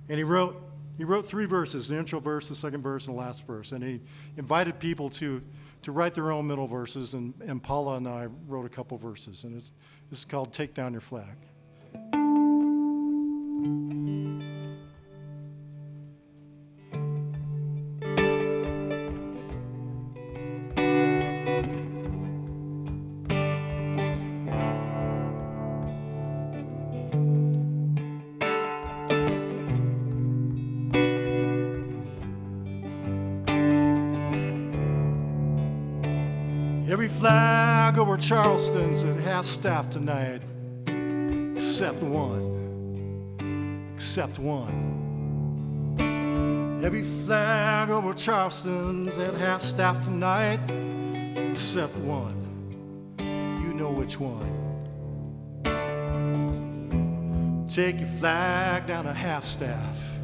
he wrote 3 verses: the intro verse, the second verse, and the last verse, and he invited people to write their own middle verses, and Paula and I wrote a couple verses, and this is called "Take Down Your Flag." Every flag over Charleston's at half-staff tonight, except one, except one. Every flag over Charleston's at half-staff tonight, except one. You know which one. Take your flag down to half-staff.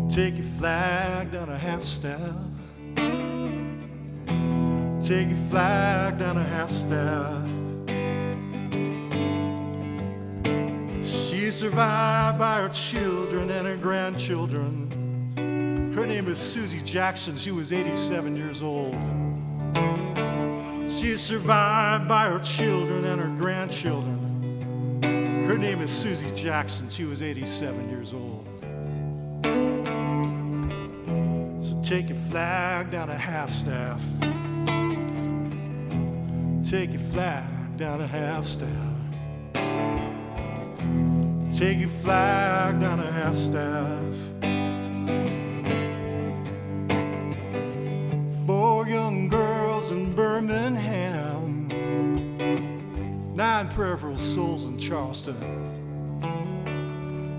Take your flag down to half-staff. Take your flag down to half-staff. She's survived by her children and her grandchildren. Her name is Susie Jackson. She was 87 years old. She's survived by her children and her grandchildren. Her name is Susie Jackson. She was 87 years old. So take your flag down to half-staff. Take your flag down to half-staff. Take your flag down to half-staff. 4 young girls in Birmingham, 9 prayerful souls in Charleston.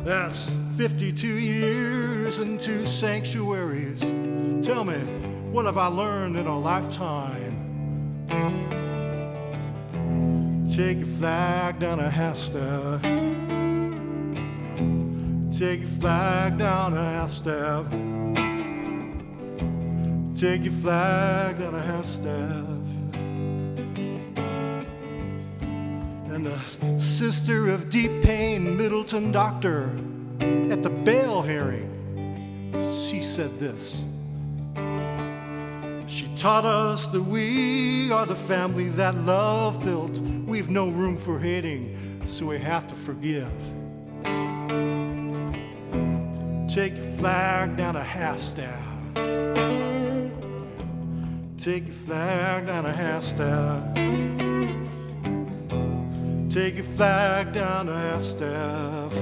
That's 52 years and 2 sanctuaries. Tell me, what have I learned in a lifetime? Take your flag down to half-staff. Take your flag down to half-staff. Take your flag down to half-staff. And the sister of deep pain, Middleton doctor, at the bail hearing, she said this. She taught us that we are the family that love built. We've no room for hating, so we have to forgive. Take your flag down to half-staff. Take your flag down to half-staff. Take your flag down to half-staff.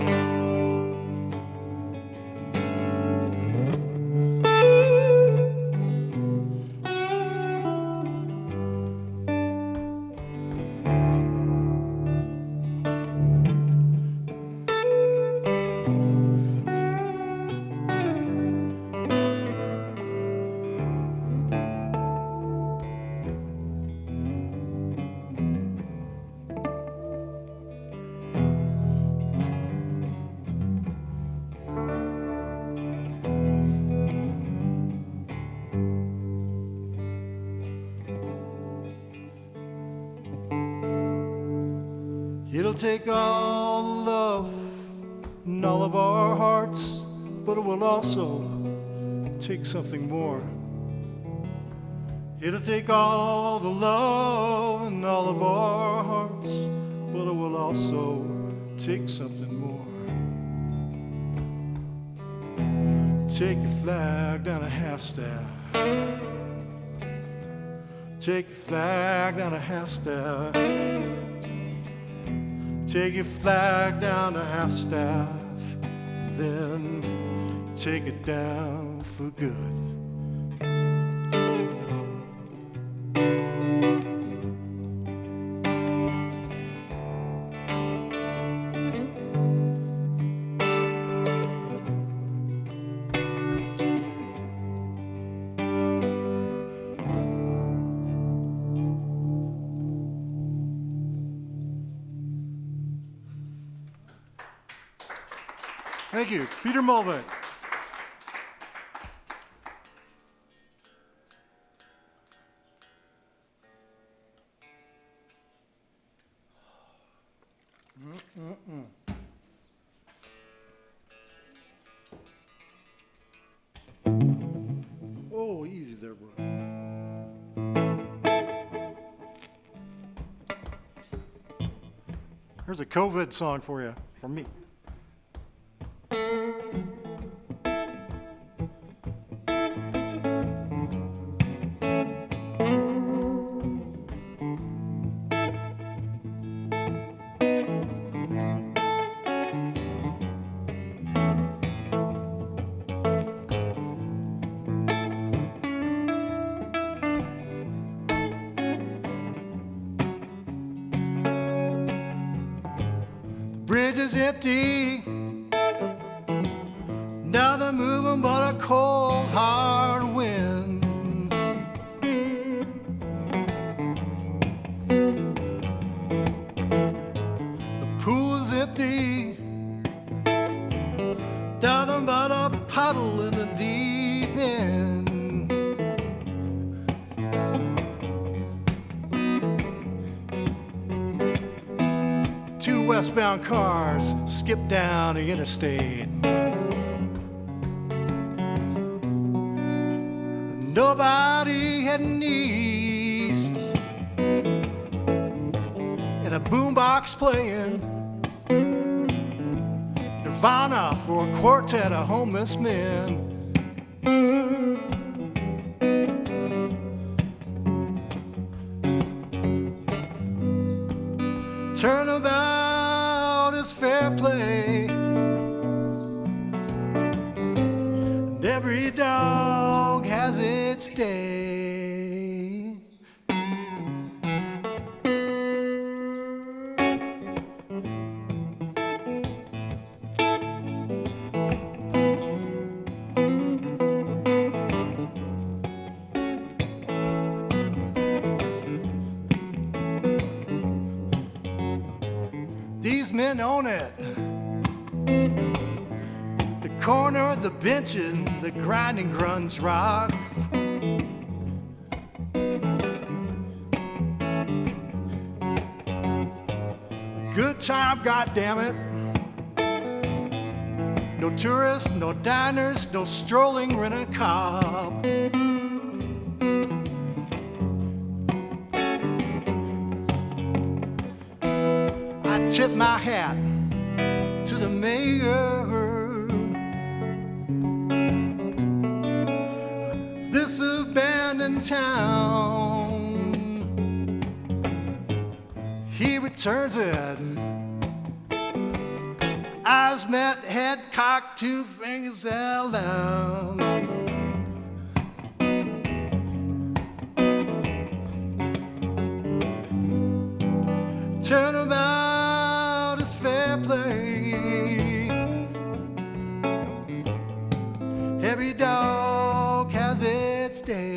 It'll take all love and all of our hearts, but it will also take something more. It'll take all the love and all of our hearts, but it will also take something more. Take your flag down to half-staff. Take your flag down to half-staff. Take your flag down to half-staff, then take it down for good. Thank you. Peter Mulvick. Oh, easy there, bro. Here's a COVID song for you, from me. Bridge is empty, now they're moving but a cold, hard wind. The pool is empty, nothing but a puddle in the deep end. Two westbound cars skip down the interstate. Nobody heading east, and a boombox playing Nirvana for a quartet of homeless men. Turnabout is fair play, and every dog has its day. These men own it. The corner, the benches, the grinding grunge rock. Good time, goddammit. No tourists, no diners, no strolling rent-a-cop. I tip my hat to the mayor. This abandoned town, he returns it. Eyes met, head cocked, two fingers held down. Turnabout is fair play. Every dog has its day.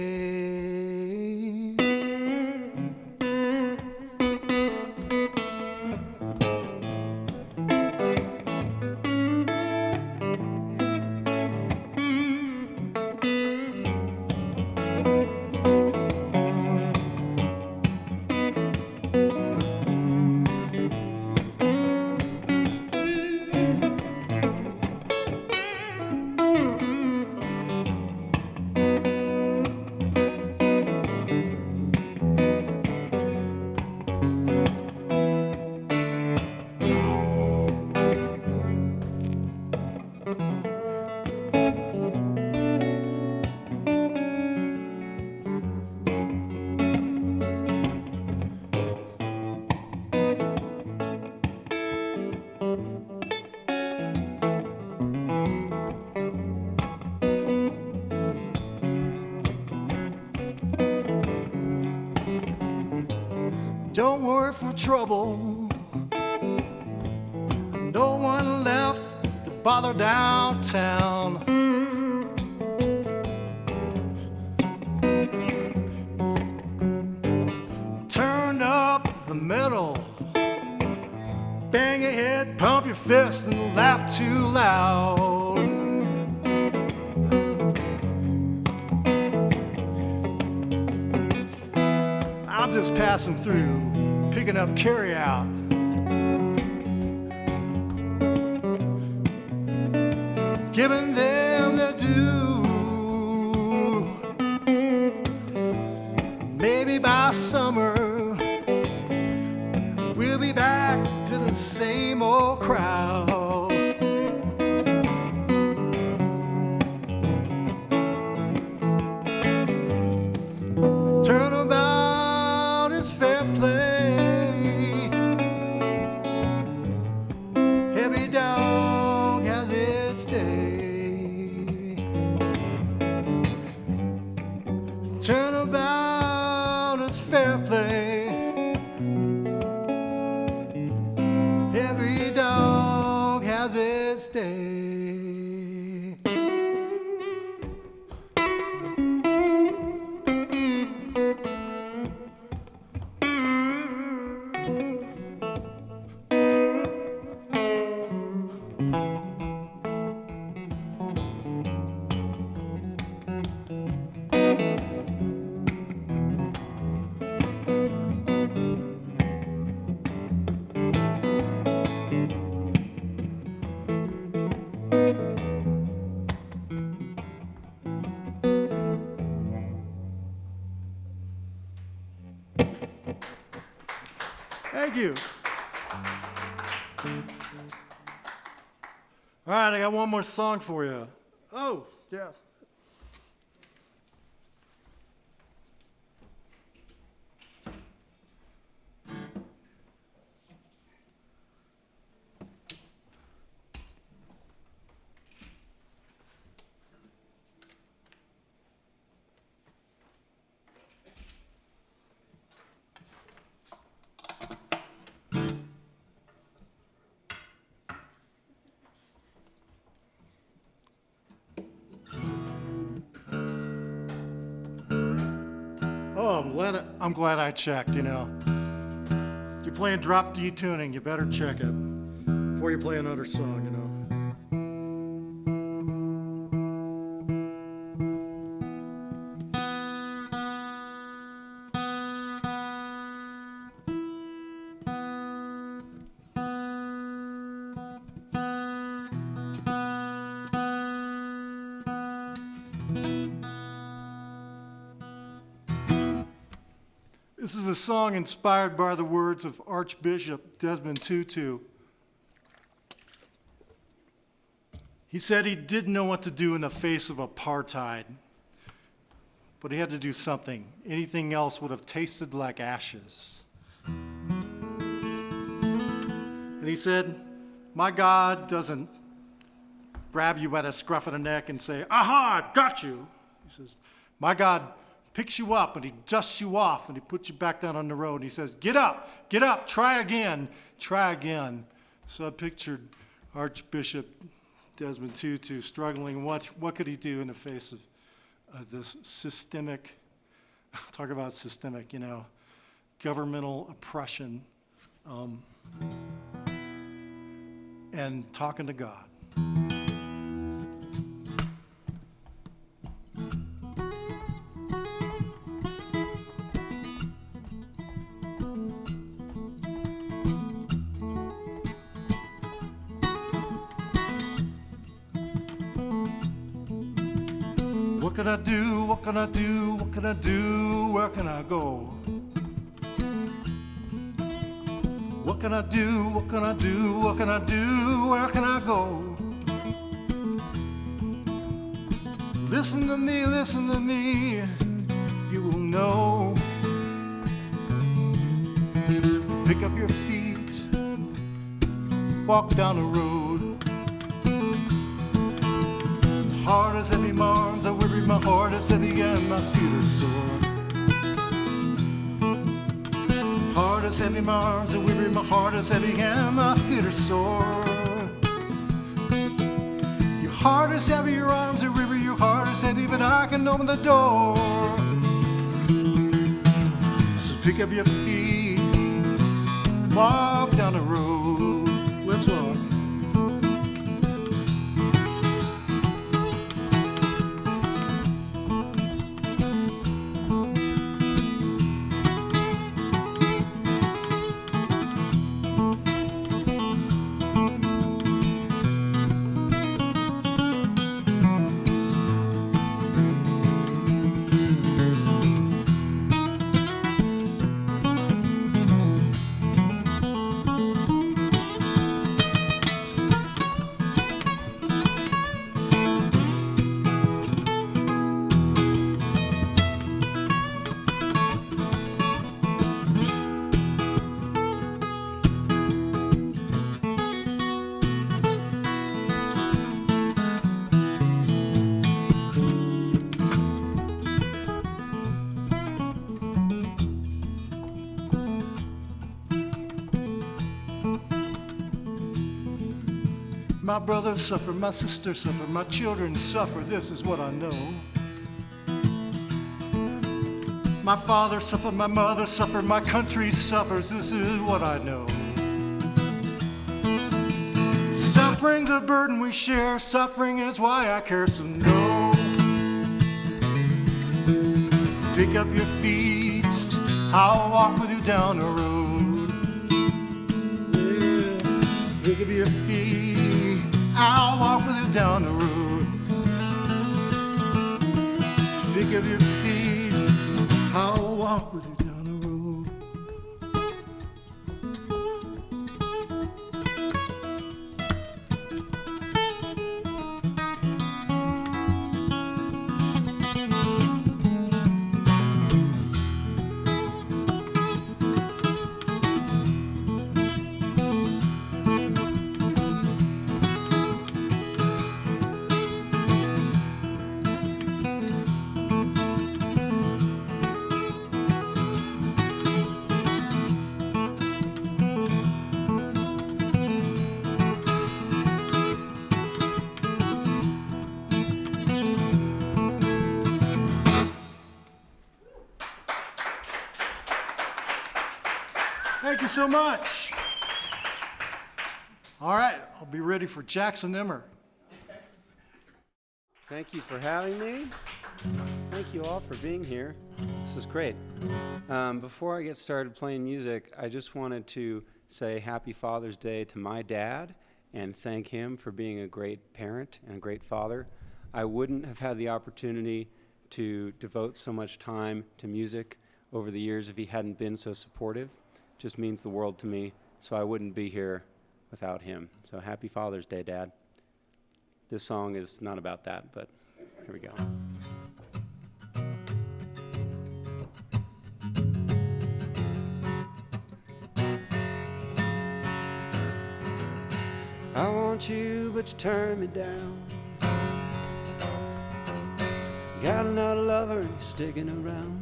Don't worry for trouble. No one left to bother downtown. Turn up the metal, bang your head, pump your fists and laugh too loud. I'm just passing through, picking up carry-out. Giving them their due. Maybe by summer we'll be back to the same old crowd. Turnabout is fair play. Every dog has its day. Turnabout is fair play. Every dog has its day. Thank you. All right, I got one more song for you. Oh, yeah. Oh, I'm glad I checked, you know. You're playing drop D tuning, you better check it before you play another song, you know. This is a song inspired by the words of Archbishop Desmond Tutu. He said he didn't know what to do in the face of apartheid, but he had to do something. Anything else would have tasted like ashes. And he said, my God doesn't grab you by the scruff of the neck and say, aha, I've got you. He says, my God picks you up and he dusts you off and he puts you back down on the road. And he says, get up, try again, try again. So I pictured Archbishop Desmond Tutu struggling. What could he do in the face of this systemic, talk about systemic, you know, governmental oppression, and talking to God. What can I do? What can I do? What can I do? Where can I go? What can I do? What can I do? What can I do? Where can I go? Listen to me, you will know. Pick up your feet, walk down the road. Heart is heavy, my arms are weary, my heart is heavy, and my feet are sore. Heart is heavy, my arms are weary, my heart is heavy, and my feet are sore. Your heart is heavy, your arms are weary, your heart is heavy, but I can open the door. So pick up your feet, walk down the road. Let's walk. My brothers suffer, my sisters suffer, my children suffer, this is what I know. My father suffered, my mother suffered, my country suffers, this is what I know. Suffering's a burden we share, suffering is why I care, so no. Pick up your feet, I'll walk with you down the road. Yeah. Pick up your feet, I'll walk with you down the road. Pick up your feet, I'll walk with you down the road. Thank you so much. All right, I'll be ready for Jackson Emmer. Thank you for having me. Thank you all for being here. This is great. Before I get started playing music, I just wanted to say Happy Father's Day to my dad and thank him for being a great parent and a great father. I wouldn't have had the opportunity to devote so much time to music over the years if he hadn't been so supportive. It just means the world to me, so I wouldn't be here without him. So happy Father's Day, Dad. This song is not about that, but here we go. I want you, but you turn me down. Got another lover and you're sticking around.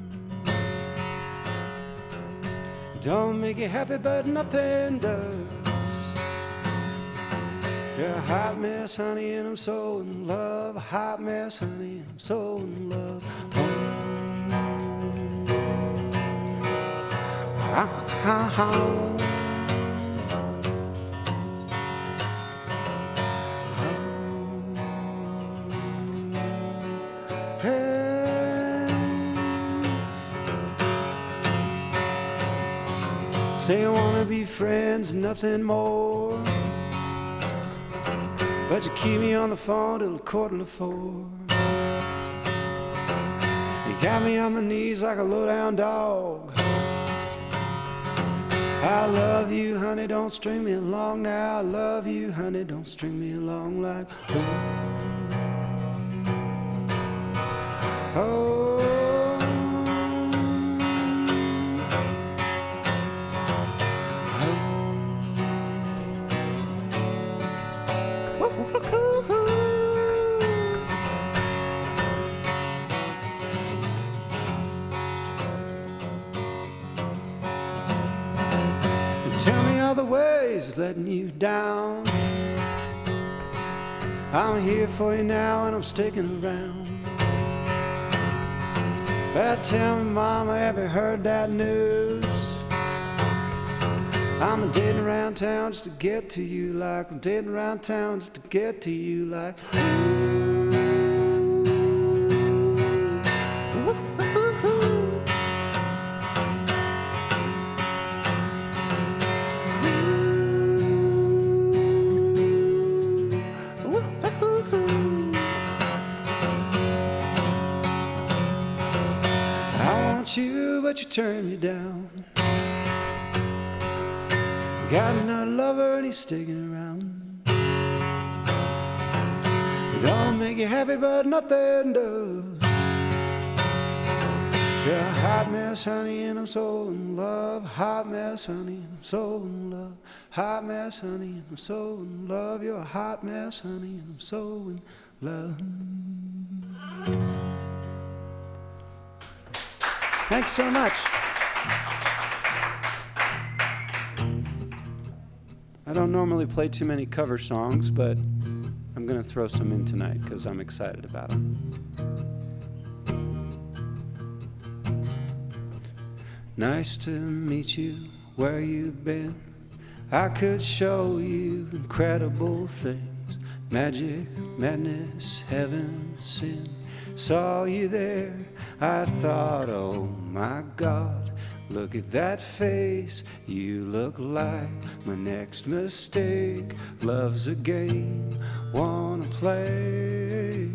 Don't make you happy, but nothing does. You're a hot mess, honey, and I'm so in love. A hot mess, honey, and I'm so in love. Say you wanna be friends, nothing more. But you keep me on the phone till 3:45. You got me on my knees like a low-down dog. I love you, honey, don't string me along now. I love you, honey, don't string me along like oh. Tell me all the ways letting you down. I'm here for you now and I'm sticking around. Well, tell me, Mama, have you heard that news? I'm dating around town just to get to you like I'm dating around town just to get to you like you, but you turn me down. Got another lover and he's sticking around. Don't make you happy, but nothing does. You're a hot mess, honey, and I'm so in love. Hot mess, honey, and I'm so in love. Hot mess, honey, and I'm so in love. You're a hot mess, honey, and I'm so in love. Thanks so much. I don't normally play too many cover songs, but I'm going to throw some in tonight because I'm excited about them. Nice to meet you where you've been. I could show you incredible things. Magic, madness, heaven, sin. Saw you there, I thought, oh my God, look at that face, you look like my next mistake. Love's a game, wanna play.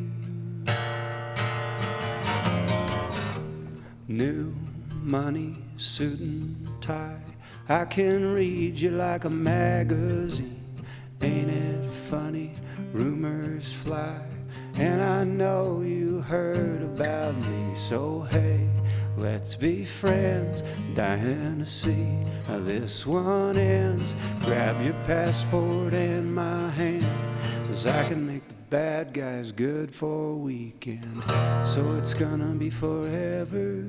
New money, suit and tie, I can read you like a magazine. Ain't it funny, rumors fly, and I know you heard about me. So hey, let's be friends, dying to see how this one ends. Grab your passport and my hand, 'cause I can make the bad guys good for a weekend. So it's gonna be forever,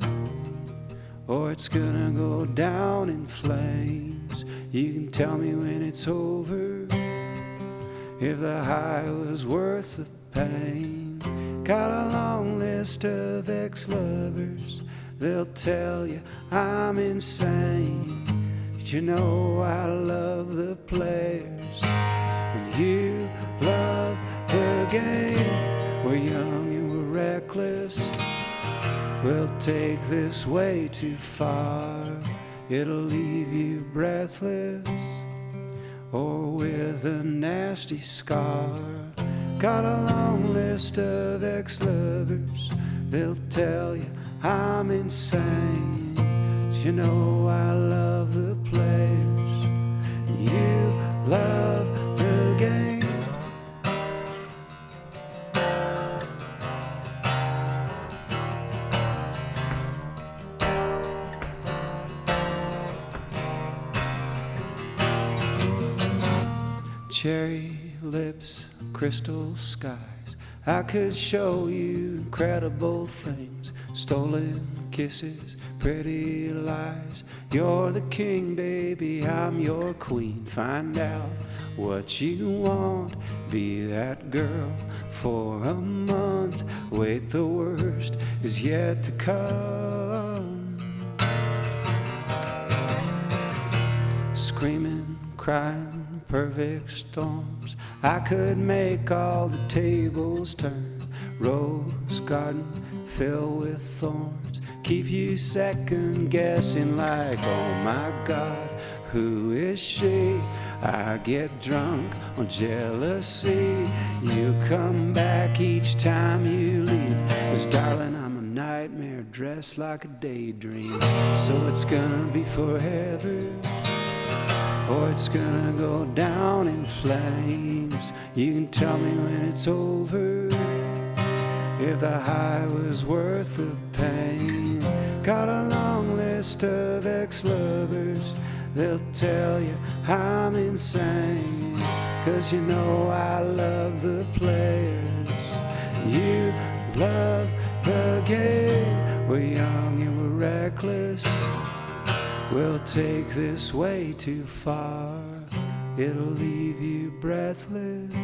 or it's gonna go down in flames. You can tell me when it's over, if the high was worth the pain. Got a long list of ex-lovers, they'll tell you I'm insane. But you know I love the players, and you love the game. We're young and we're reckless, we'll take this way too far. It'll leave you breathless, or with a nasty scar. Got a long list of ex-lovers, they'll tell you I'm insane. But you know I love the players, and you love the game. Cherry lips, crystal skies, I could show you incredible things. Stolen kisses, pretty lies. You're the king, baby, I'm your queen. Find out what you want, be that girl for a month. Wait, the worst is yet to come. Screaming, crying, perfect storms, I could make all the tables turn. Rose garden filled with thorns, keep you second guessing like, oh my God, who is she? I get drunk on jealousy. You come back each time you leave, 'cause darling, I'm a nightmare dressed like a daydream. So it's gonna be forever, or it's gonna go down in flames. You can tell me when it's over, if the high was worth the pain. Got a long list of ex-lovers, they'll tell you I'm insane. 'Cause you know I love the players, and you love the game. We're young and we're reckless, we'll take this way too far. It'll leave you breathless,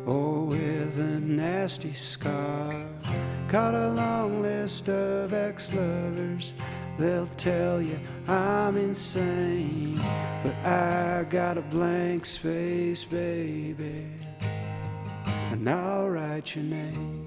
or with a nasty scar. Got a long list of ex-lovers, they'll tell you I'm insane. But I got a blank space, baby, and I'll write your name.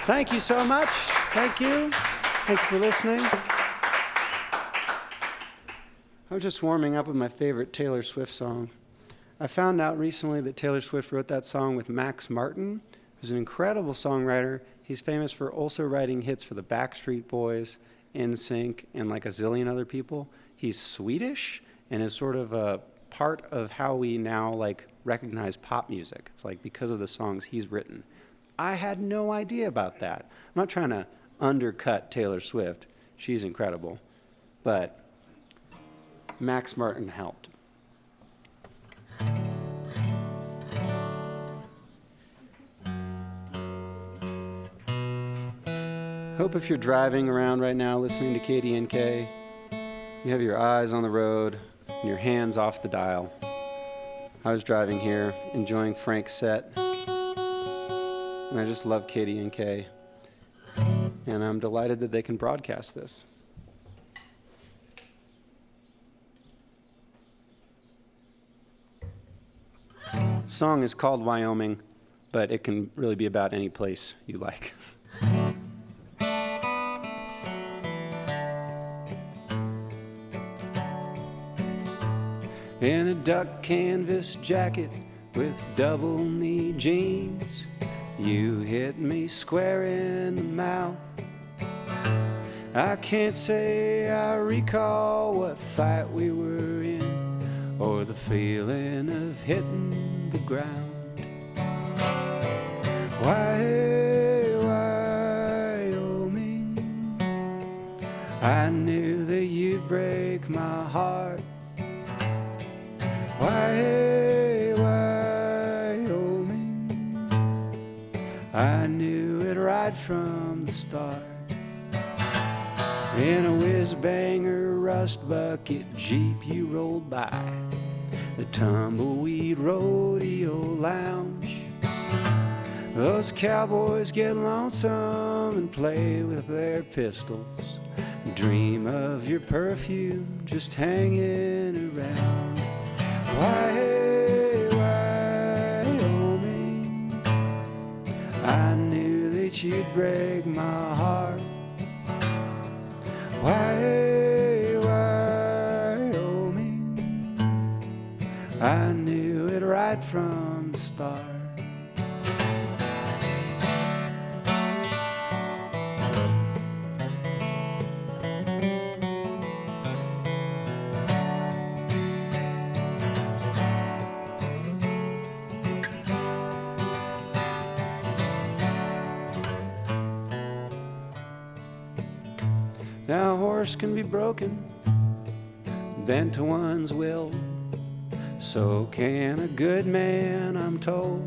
Thank you so much. Thank you. Thank you for listening. I was just warming up with my favorite Taylor Swift song. I found out recently that Taylor Swift wrote that song with Max Martin, who's an incredible songwriter. He's famous for also writing hits for the Backstreet Boys, NSYNC, and like a zillion other people. He's Swedish and is sort of a part of how we now like recognize pop music. It's like because of the songs he's written. I had no idea about that. I'm not trying to undercut Taylor Swift. She's incredible. But Max Martin helped. Hope if you're driving around right now listening to KDNK, you have your eyes on the road and your hands off the dial. I was driving here, enjoying Frank's set, and I just love KDNK, and I'm delighted that they can broadcast this. The song is called Wyoming, but it can really be about any place you like. In a duck canvas jacket with double knee jeans, you hit me square in the mouth. I can't say I recall what fight we were in, or the feeling of hitting the ground. Wyoming, I knew that you'd break my heart. Wyoming, I knew it right from the start. In a whiz-banger rust bucket Jeep you rolled by the tumbleweed rodeo lounge. Those cowboys get lonesome and play with their pistols, dream of your perfume just hanging around. Wyoming, I knew that you'd break my heart. Wyoming, I knew it right from the start. Now a horse can be broken, bent to one's will. So can a good man, I'm told.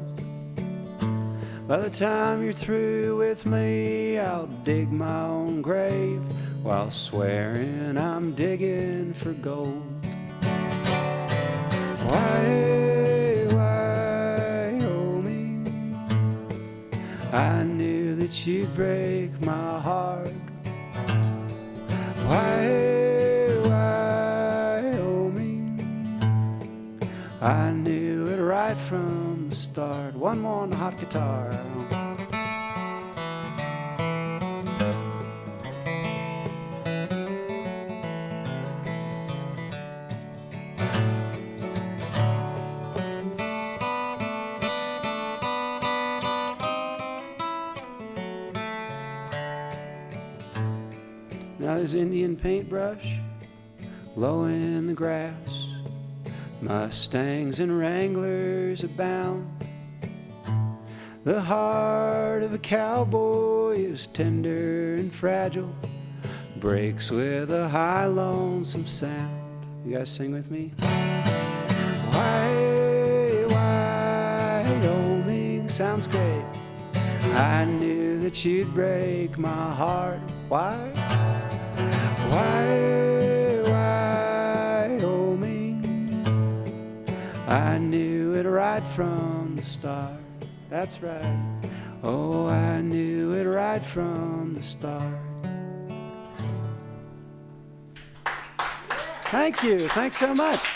By the time you're through with me, I'll dig my own grave while swearing I'm digging for gold. Wyoming, I knew that you'd break my heart. Wyoming, I knew it right from the start. One more on the hot guitar. Now there's Indian paintbrush low in the grass, Mustangs and Wranglers abound. The heart of a cowboy is tender and fragile, breaks with a high lonesome sound. You guys sing with me? Wyoming, sounds great. I knew that you'd break my heart. Why? Wyoming, I knew it right from the start. That's right. Oh, I knew it right from the start. Thank you. Thanks so much.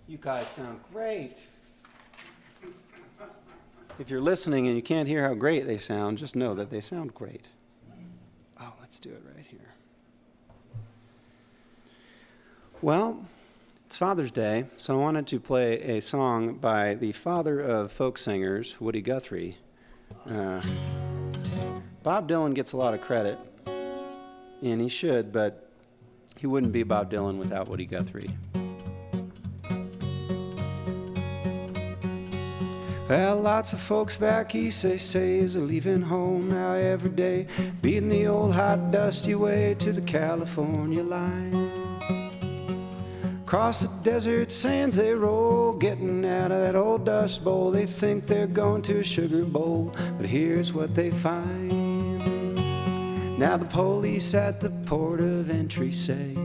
You guys sound great. If you're listening and you can't hear how great they sound, just know that they sound great. Oh, let's do it right here. Well, it's Father's Day, so I wanted to play a song by the father of folk singers, Woody Guthrie. Bob Dylan gets a lot of credit, and he should, but he wouldn't be Bob Dylan without Woody Guthrie. Well, lots of folks back east, they say, is leaving home now every day, beating the old hot dusty way to the California line. Across the desert sands they roll, getting out of that old dust bowl. They think they're going to a sugar bowl, but here's what they find. Now the police at the port of entry say,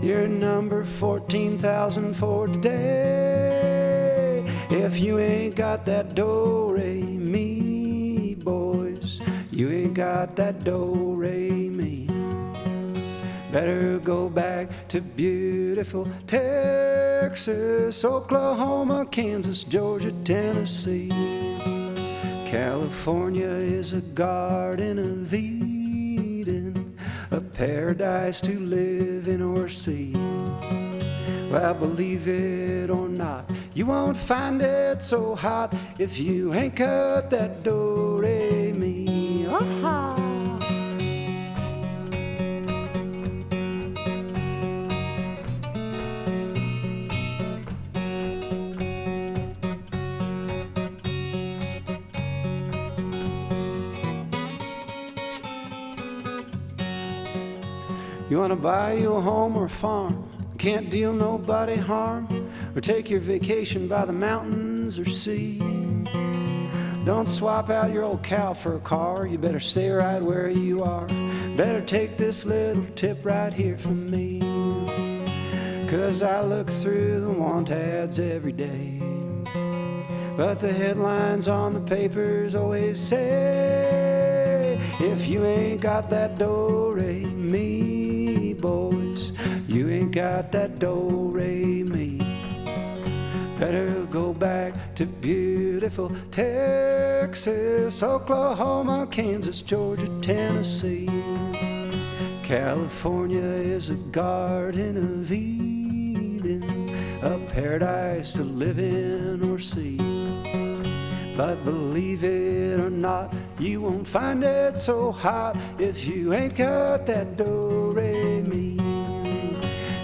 you're number 14,000 for today. If you ain't got that do-re-mi, boys, you ain't got that do-re-mi. Better go back to beautiful Texas, Oklahoma, Kansas, Georgia, Tennessee. California is a garden of Eden, a paradise to live in or see. Well, believe it or not, you won't find it so hot if you ain't cut that do-re-mi. Aha! You wanna buy you a home or a farm, can't deal nobody harm, or take your vacation by the mountains or sea. Don't swap out your old cow for a car, you better stay right where you are. Better take this little tip right here from me, 'cause I look through the want ads every day, but the headlines on the papers always say, if you ain't got that do-re-mi, boys, you ain't got that do-re-mi. Better go back to beautiful Texas, Oklahoma, Kansas, Georgia, Tennessee. California is a garden of Eden, a paradise to live in or see. But believe it or not, you won't find it so hot if you ain't got that do-re-mi.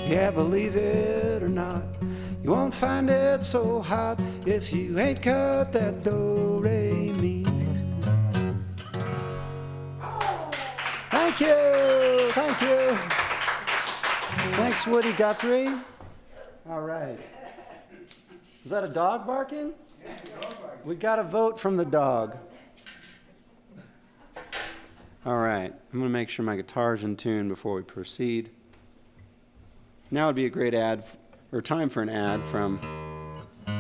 Yeah, believe it or not, you won't find it so hot if you ain't got that do-re-mi. Thank you, thank you. Thanks, Woody Guthrie. All right. Was that a dog barking? We got a vote from the dog. All right, I'm going to make sure my guitar's in tune before we proceed. Now would be a great ad, or time for an ad from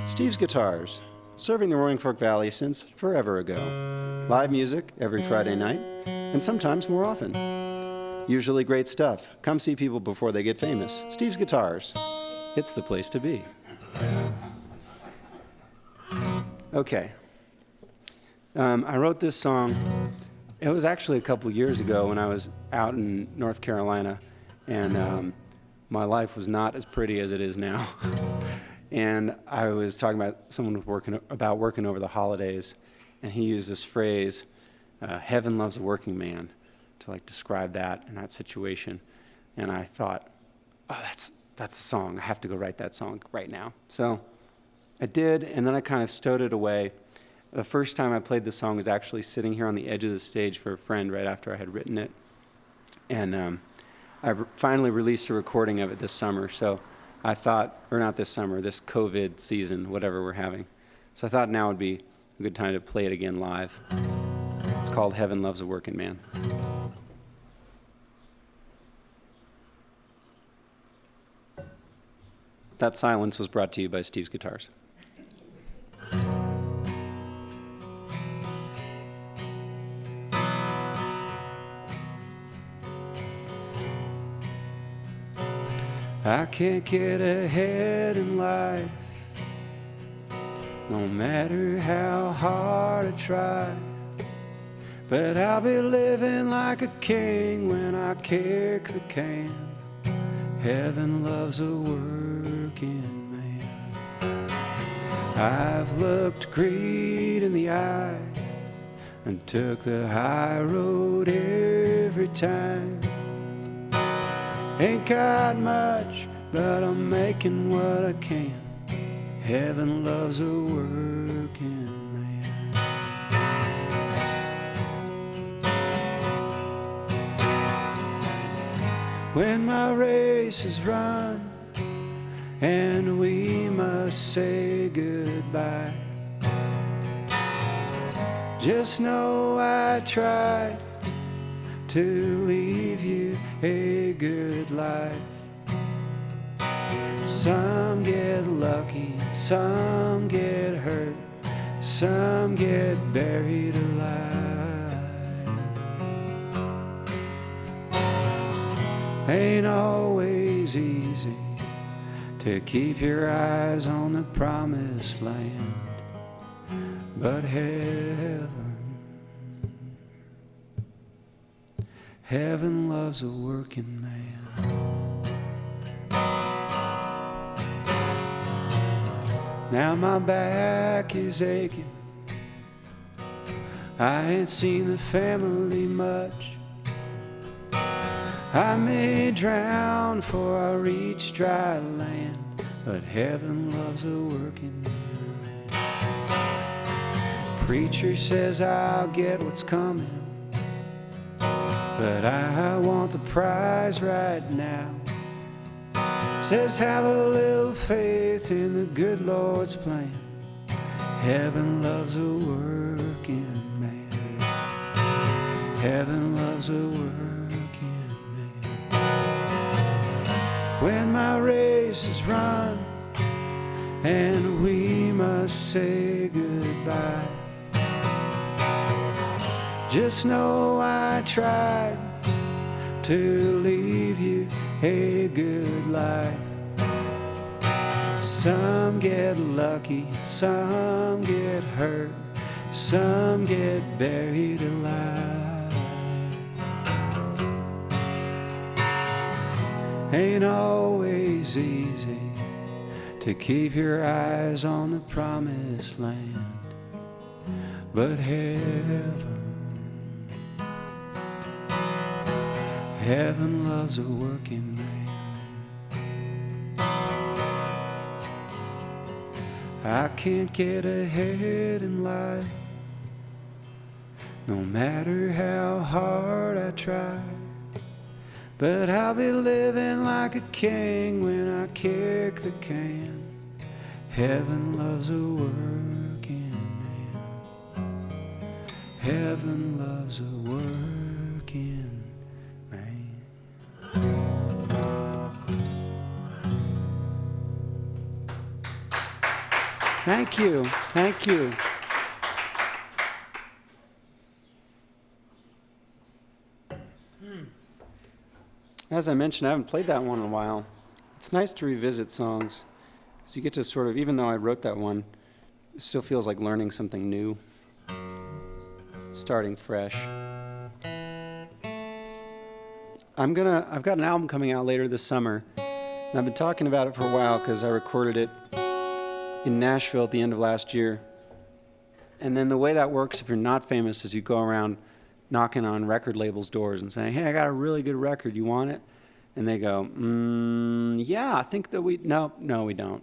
Steve's Guitars, serving the Roaring Fork Valley since forever ago. Live music every Friday night, and sometimes more often. Usually great stuff. Come see people before they get famous. Steve's Guitars. It's the place to be. Okay. I wrote this song. It was actually a couple years ago when I was out in North Carolina, and my life was not as pretty as it is now. And I was talking about someone working over the holidays, and he used this phrase, "Heaven loves a working man," to like describe that in that situation. And I thought, oh, that's a song. I have to go write that song right now. So I did, and then I kind of stowed it away. The first time I played the song was actually sitting here on the edge of the stage for a friend right after I had written it. And I finally released a recording of it this summer. So I thought, or not this summer, this COVID season, whatever we're having. So I thought now would be a good time to play it again live. It's called Heaven Loves a Working Man. That silence was brought to you by Steve's Guitars. I can't get ahead in life, no matter how hard I try. But I'll be living like a king when I kick the can. Heaven loves a working man. I've looked greed in the eye and took the high road every time. Ain't got much, but I'm making what I can. Heaven loves a working man. When my race is run and we must say goodbye. Just know I tried to leave you a good life. Some get lucky, some get hurt, some get buried alive. Ain't always easy to keep your eyes on the promised land, but heaven loves a working man. Now my back is aching, I ain't seen the family much. I may drown before I reach dry land, but heaven loves a working man. Preacher says I'll get what's coming, but I want the prize right now. Says have a little faith in the good Lord's plan. Heaven loves a working man. Heaven loves a working man. When my race is run and we must say goodbye, just know I tried to leave you a good life. Some get lucky, some get hurt, some get buried alive. Ain't always easy to keep your eyes on the promised land, but heaven loves a working man. I can't get ahead in life, no matter how hard I try, but I'll be living like a king when I kick the can. Heaven loves a working man. Heaven loves a working man. Thank you. Thank you. As I mentioned, I haven't played that one in a while. It's nice to revisit songs. So you get to sort of, even though I wrote that one, it still feels like learning something new, starting fresh. I've got an album coming out later this summer, and I've been talking about it for a while because I recorded it in Nashville at the end of last year. And then the way that works if you're not famous is you go around knocking on record labels' doors and saying, hey, I got a really good record, you want it? And they go, yeah, I think that no, we don't.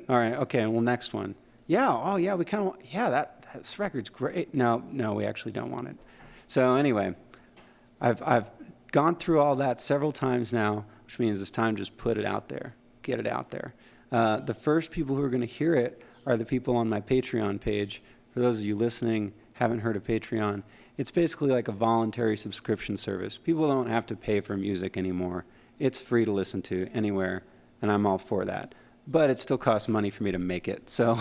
All right, okay, well, next one. Yeah, oh yeah, we kind of, yeah, this record's great. No, we actually don't want it. So anyway, I've gone through all that several times now, which means it's time to just put it out there, get it out there. The first people who are going to hear it are the people on my Patreon page. For those of you listening, haven't heard of Patreon, it's basically like a voluntary subscription service. People don't have to pay for music anymore. It's free to listen to anywhere, and I'm all for that. But it still costs money for me to make it, so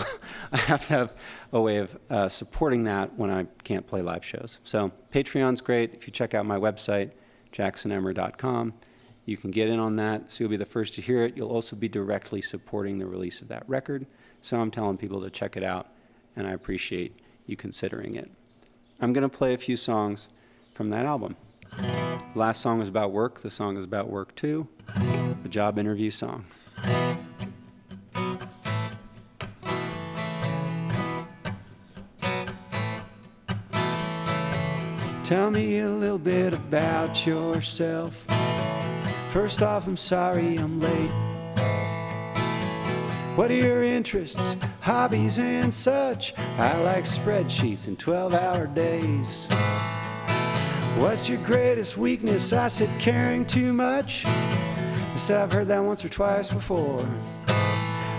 I have to have a way of supporting that when I can't play live shows. So Patreon's great. If you check out my website, jacksonemmer.com, you can get in on that, so you'll be the first to hear it. You'll also be directly supporting the release of that record. So I'm telling people to check it out, and I appreciate you considering it. I'm going to play a few songs from that album. The last song was about work. The song is about work too. The job interview song. Tell me a little bit about yourself. First off, I'm sorry I'm late. What are your interests, hobbies, and such? I like spreadsheets and 12-hour days. What's your greatest weakness? I said caring too much. I said I've heard that once or twice before.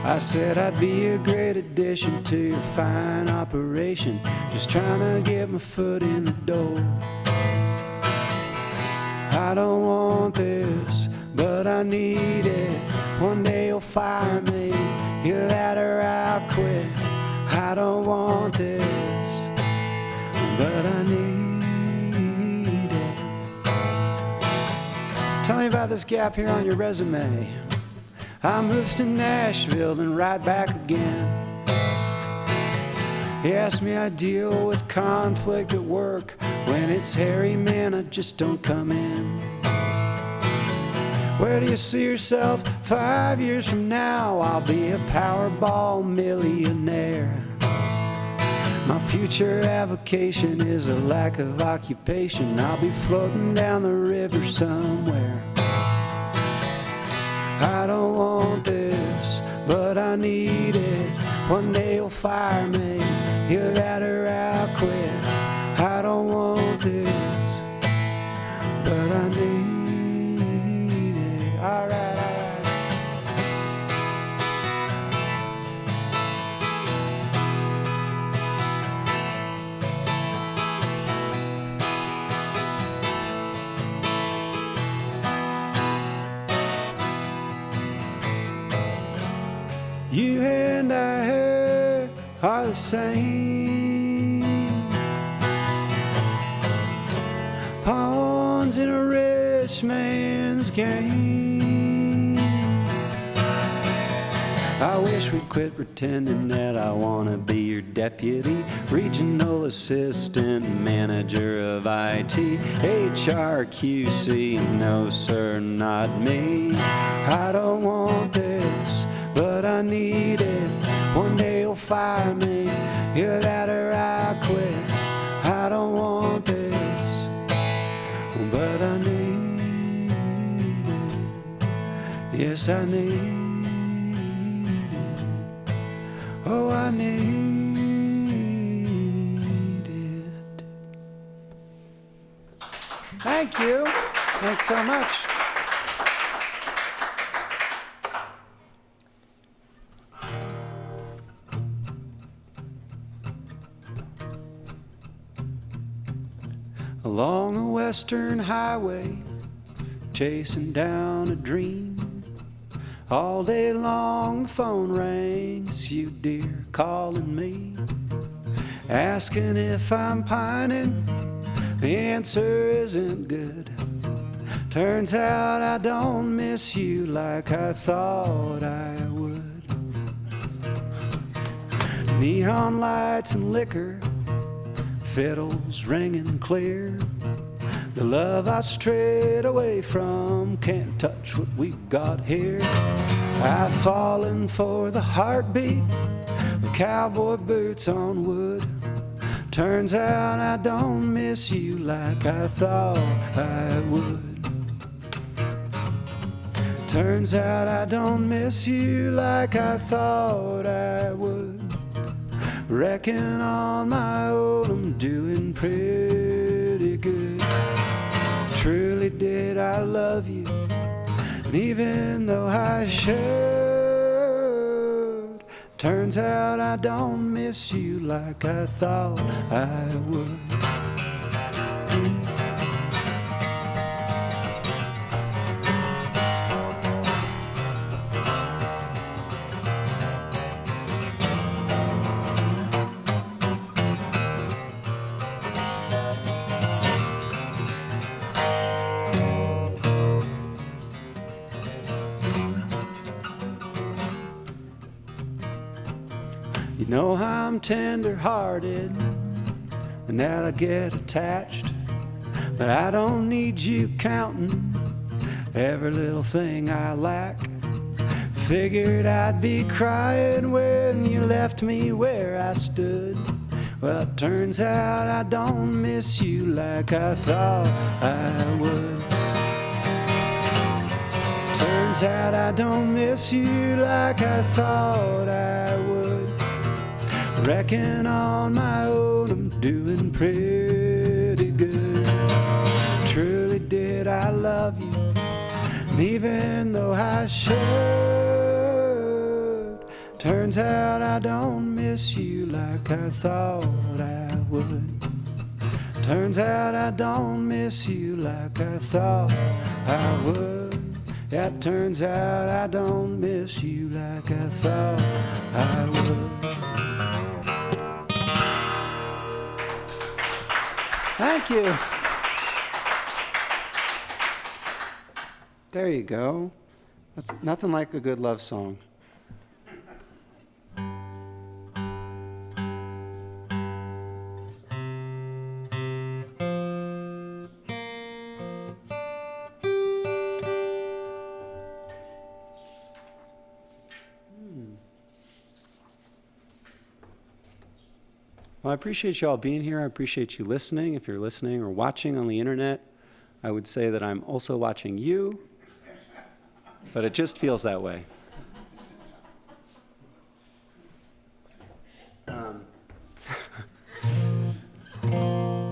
I said I'd be a great addition to your fine operation, just trying to get my foot in the door. I don't want this, but I need it. One day you'll fire me, either that or I'll quit. I don't want this, but I need it. Tell me about this gap here on your resume. I moved to Nashville, then right back again. He asked me I deal with conflict at work. When it's hairy, man, I just don't come in. Where do you see yourself 5 years from now? I'll be a Powerball millionaire. My future avocation is a lack of occupation. I'll be floating down the river somewhere. I don't want this, but I need it. One day you'll fire me, either that or I'll quit. I don't want this, but I need it. All right. You and I are the same, pawns in a rich man's game. I wish we'd quit pretending that I want to be your deputy, regional assistant, manager of IT, HR, QC. No, sir, not me. I don't want this, but I need it. One day you'll fire me, either that or I'll quit. I don't want this, but I need it. Yes, I need it. Oh, I need it. Thank you. Thanks so much. Along a western highway, chasing down a dream. All day long the phone rang, it's you, dear, calling me, asking if I'm pining. The answer isn't good. Turns out I don't miss you like I thought I would. Neon lights and liquor, fiddles ringing clear. The love I strayed away from can't touch what we've got here. I've fallen for the heartbeat of cowboy boots on wood. Turns out I don't miss you like I thought I would. Turns out I don't miss you like I thought I would. Reckon on my own I'm doing pretty good. Truly did I love you, and even though I should, turns out I don't miss you like I thought I would. You know I'm tender-hearted and that I get attached, but I don't need you counting every little thing I lack. Figured I'd be crying when you left me where I stood. Well, it turns out I don't miss you like I thought I would. Turns out I don't miss you like I thought I would. Reckon on my own I'm doing pretty good. Truly did I love you, and even though I should, Turns out I don't miss you like I thought I would. Turns out I don't miss you like I thought I would. Yeah, turns out I don't miss you like I thought I would. Thank you. There you go. That's nothing like a good love song. Well, I appreciate you all being here. I appreciate you listening. If you're listening or watching on the internet, I would say that I'm also watching you, but it just feels that way.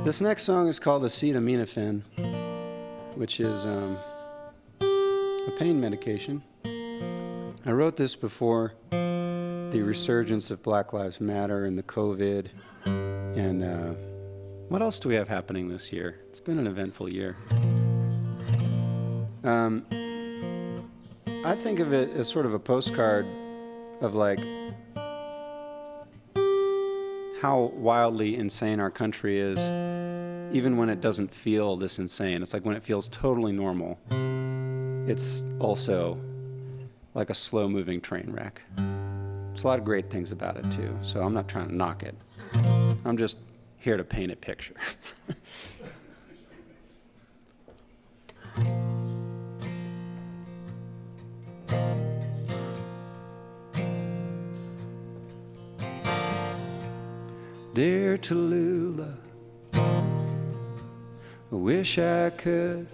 This next song is called Acetaminophen, which is a pain medication. I wrote this before the resurgence of Black Lives Matter and the COVID. And what else do we have happening this year? It's been an eventful year. I think of it as sort of a postcard of like how wildly insane our country is, even when it doesn't feel this insane. It's like when it feels totally normal, it's also like a slow-moving train wreck. There's a lot of great things about it too, so I'm not trying to knock it. I'm just here to paint a picture. Dear Tallulah, I wish I could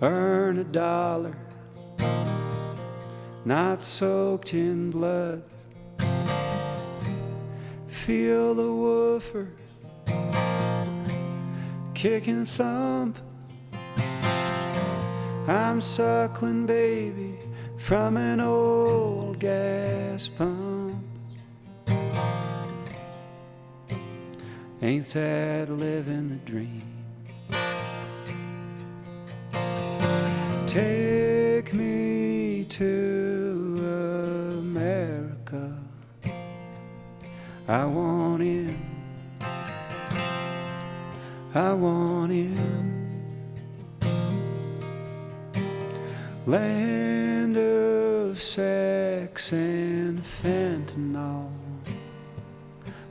earn $1, not soaked in blood. Feel the woofer kick and thump. I'm suckling baby from an old gas pump. Ain't that living the dream? Take me to America. I want in. I want in. Land of sex and fentanyl,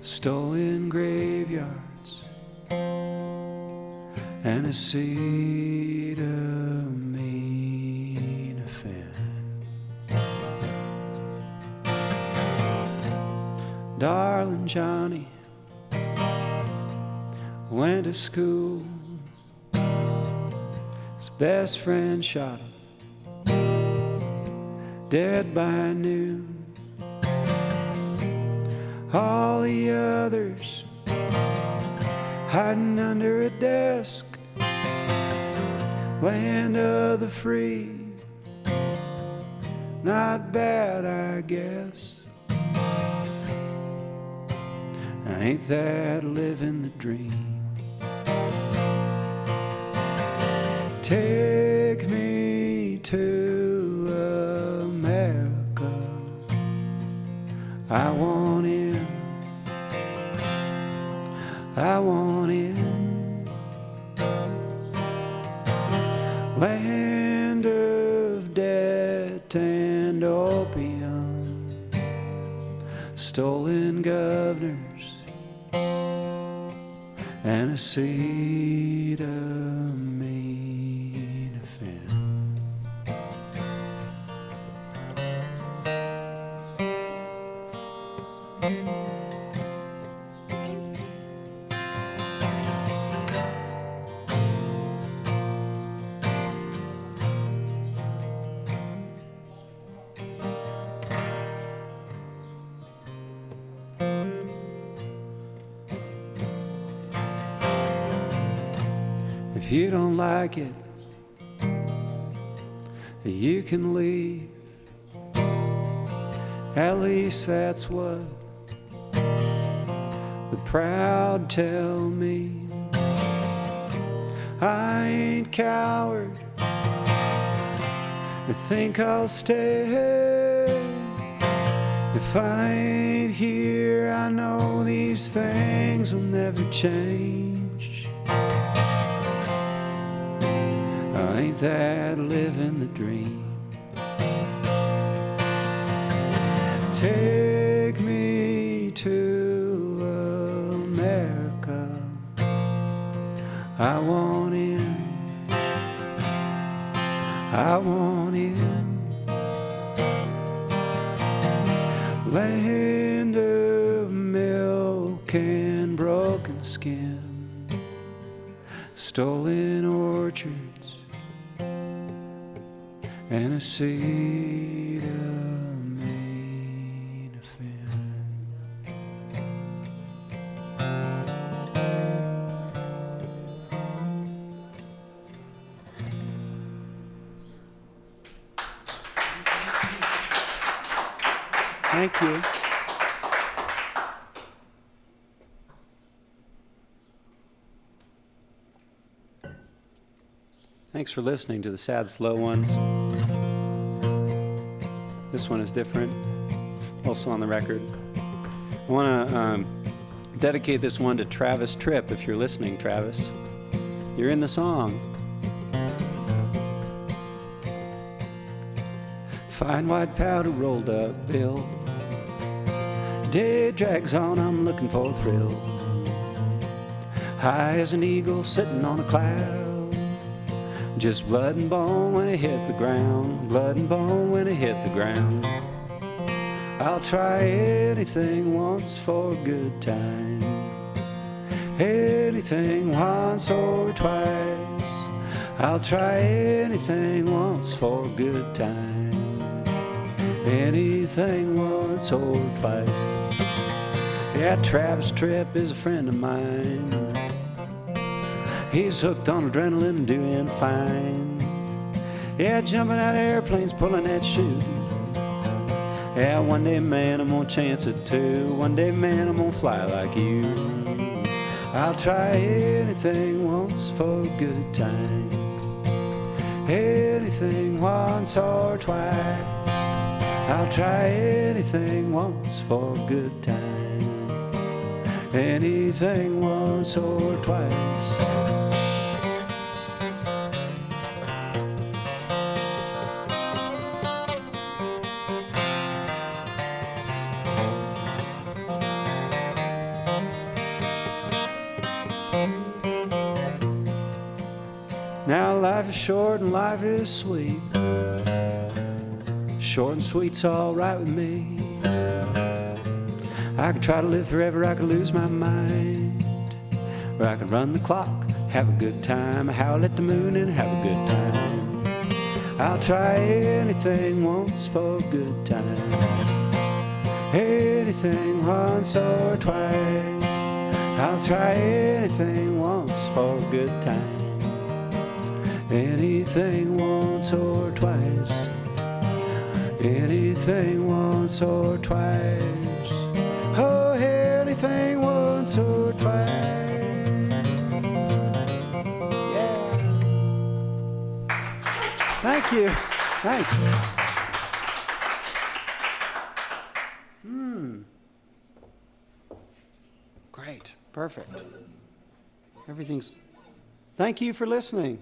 stolen graveyards, and acetaminophen. Darling Johnny went to school. His best friend shot him dead by noon. All the others hiding under a desk. Land of the free, not bad, I guess. Ain't that living the dream? Take me to America. I want in. I want in. Land of debt and opium, stolen governors, and acetaminophen. If you don't like it, you can leave. At least that's what the proud tell me. I ain't coward, I think I'll stay. If I ain't here, I know these things will never change. Ain't that living the dream? Take me to America. I want in. I want in. Land of milk and broken skin, stolen orchards and a seed of made of fin. Thank you. Thanks for listening to the sad, slow ones. This one is different, also on the record. I want to dedicate this one to Travis Tripp, if you're listening, Travis. You're in the song. Fine white powder rolled up, Bill. Day drags on, I'm looking for a thrill. High as an eagle sitting on a cloud. Just blood and bone when it hit the ground. Blood and bone when it hit the ground. I'll try anything once for a good time. Anything once or twice. I'll try anything once for a good time. Anything once or twice. Yeah, Travis Tripp is a friend of mine. He's hooked on adrenaline and doing fine. Yeah, jumping out of airplanes, pulling that chute. Yeah, one day, man, I'm gonna chance it too. One day, man, I'm gonna fly like you. I'll try anything once for a good time. Anything once or twice. I'll try anything once for a good time. Anything once or twice. Now life is short and life is sweet. Short and sweet's all right with me. I could try to live forever, I could lose my mind. Or I could run the clock, have a good time, howl at the moon and have a good time. I'll try anything once for a good time. Anything once or twice. I'll try anything once for a good time. Anything once or twice. Anything once or twice. Oh, anything once or twice. Yeah. Thank you. Thanks. Great. Perfect. Everything's... Thank you for listening.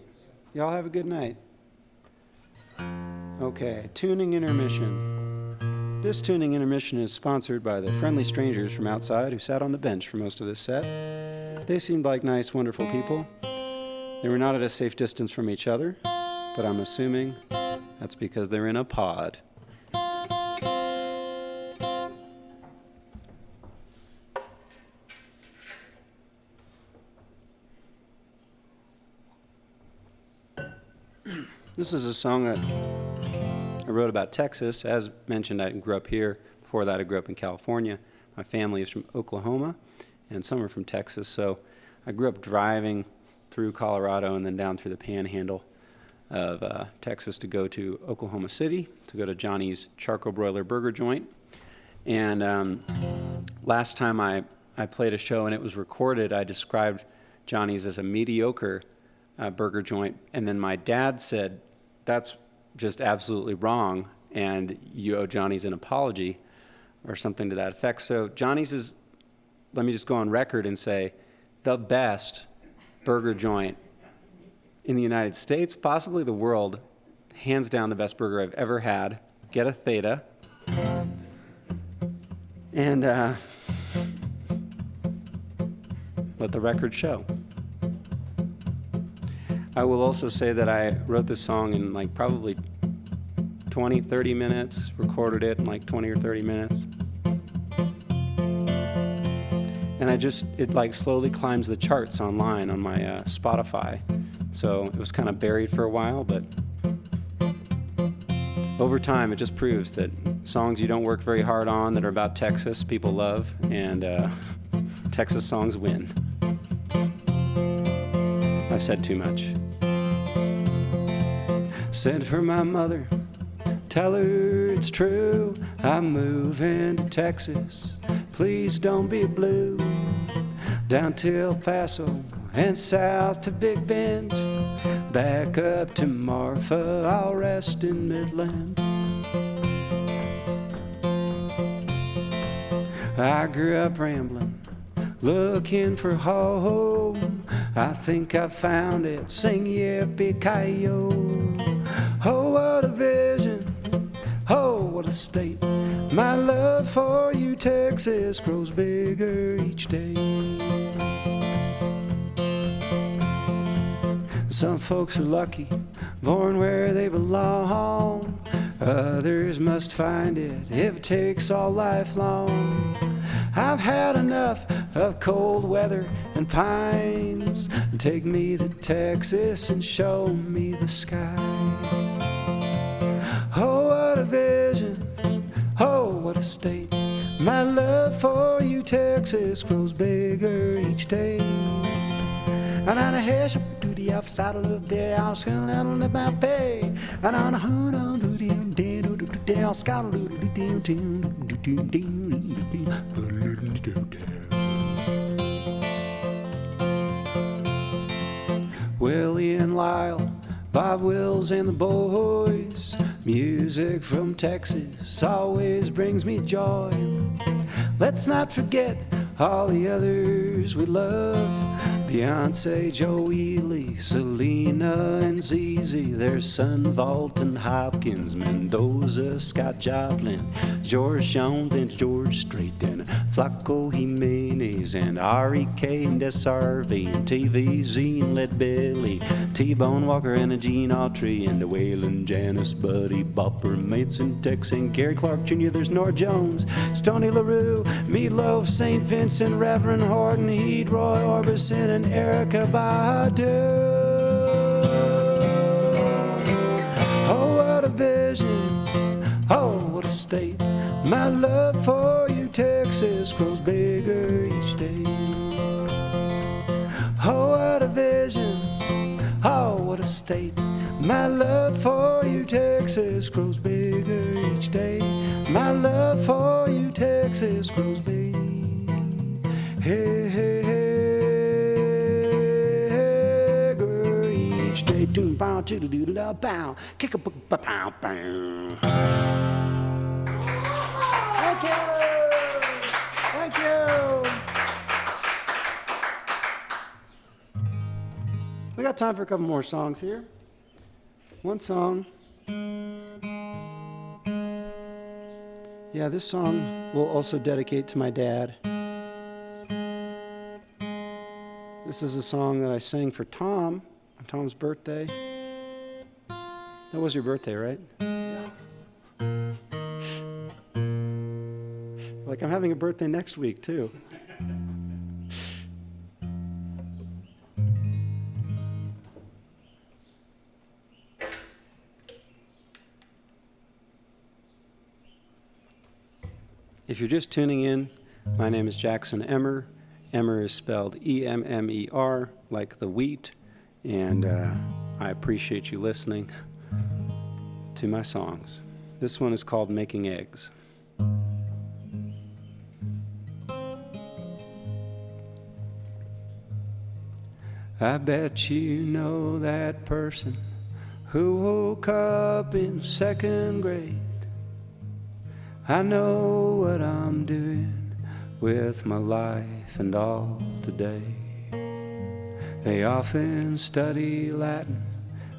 Y'all have a good night. Okay, tuning intermission. This tuning intermission is sponsored by the friendly strangers from outside who sat on the bench for most of this set. They seemed like nice, wonderful people. They were not at a safe distance from each other, but I'm assuming that's because they're in a pod. This is a song that I wrote about Texas. As mentioned, I grew up here. Before that, I grew up in California. My family is from Oklahoma, and some are from Texas. So I grew up driving through Colorado and then down through the panhandle of Texas to go to Oklahoma City, to go to Johnny's Charcoal Broiler Burger Joint. And last time I played a show and it was recorded, I described Johnny's as a mediocre burger joint. And then my dad said, that's just absolutely wrong, and you owe Johnny's an apology or something to that effect. So Johnny's is, let me just go on record and say, the best burger joint in the United States, possibly the world. Hands down the best burger I've ever had. Get a Theyre. And let the record show. I will also say that I wrote this song in like probably 20, 30 minutes, recorded it in like 20 or 30 minutes. And it like slowly climbs the charts online on my Spotify. So it was kind of buried for a while, but over time it just proves that songs you don't work very hard on that are about Texas, people love, and Texas songs win. I've said too much. Send for my mother, tell her it's true, I'm moving to Texas, please don't be blue. Down to El Paso and south to Big Bend, back up to Marfa, I'll rest in Midland. I grew up rambling, looking for home, I think I found it, sing yippee-ki-yo. Oh, what a vision, oh, what a state. My love for you, Texas, grows bigger each day. Some folks are lucky, born where they belong. Others must find it if it takes all life long. I've had enough of cold weather and pines. Take me to Texas and show me the sky. Oh, what a vision, oh, what a state. My love for you, Texas, grows bigger each day. And on a hash up to the outside of the house, and on the map pay. And on a hood on to the down, scout Willie and Lyle, Bob Wills and the boys. Music from Texas always brings me joy. Let's not forget all the others we love. Beyonce, Joe Ely, Selena and ZZ. There's Sun Walton, Hopkins, Mendoza, Scott Joplin, George Jones and George Strait, and Flaco Jimenez, and R.E.K. and SRV, and TVZ and Led Belly, T-Bone Walker and a Gene Autry, and the Waylon Janice, Buddy Bopper, Mason Tex and Gary Clark Jr. There's Nora Jones, Stoney LaRue, Meatloaf, St. Vincent, Reverend Horton, Heed, Roy Orbison, and Erykah Badu. Oh, what a vision, oh, what a state. My love for you, Texas, grows bigger each day. Oh, what a vision, oh, what a state. My love for you, Texas, grows bigger each day. My love for you, Texas, grows bigger. Hey, hey, hey. Straight to bow to the doodle bow, kick a bow bow. Thank you, thank you. We got time for a couple more songs here. One song. Yeah, this song we'll also dedicate to my dad. This is a song that I sang for Tom. On Tom's birthday. That was your birthday, right? Yeah. Like, I'm having a birthday next week, too. If you're just tuning in, my name is Jackson Emmer. Emmer is spelled E-M-M-E-R, like the wheat. And I appreciate you listening to my songs. This one is called Making Eggs. I bet you know that person who woke up in second grade. I know what I'm doing with my life and all today. They often study Latin,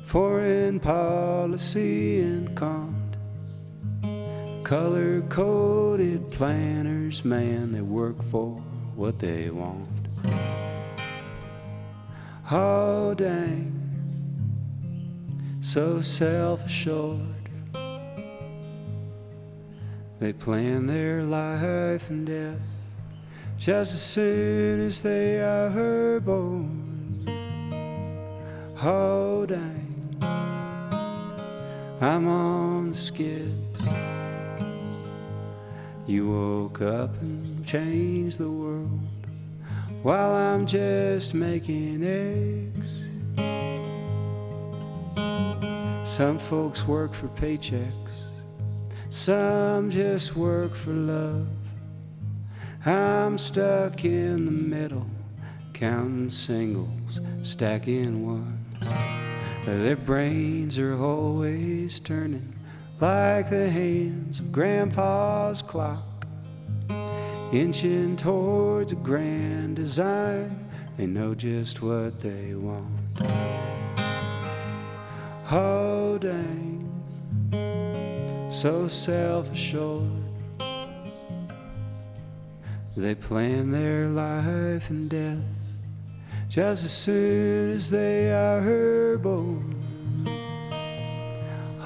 foreign policy and cont. Color-coded planners, man, they work for what they want. Oh, dang, so self-assured. They plan their life and death just as soon as they are born. Oh, dang, I'm on the skids. You woke up and changed the world while I'm just making eggs. Some folks work for paychecks, some just work for love. I'm stuck in the middle, counting singles, stacking ones. Their brains are always turning like the hands of Grandpa's clock, inching towards a grand design. They know just what they want. Oh, dang, so self-assured. They plan their life and death just as soon as they are born.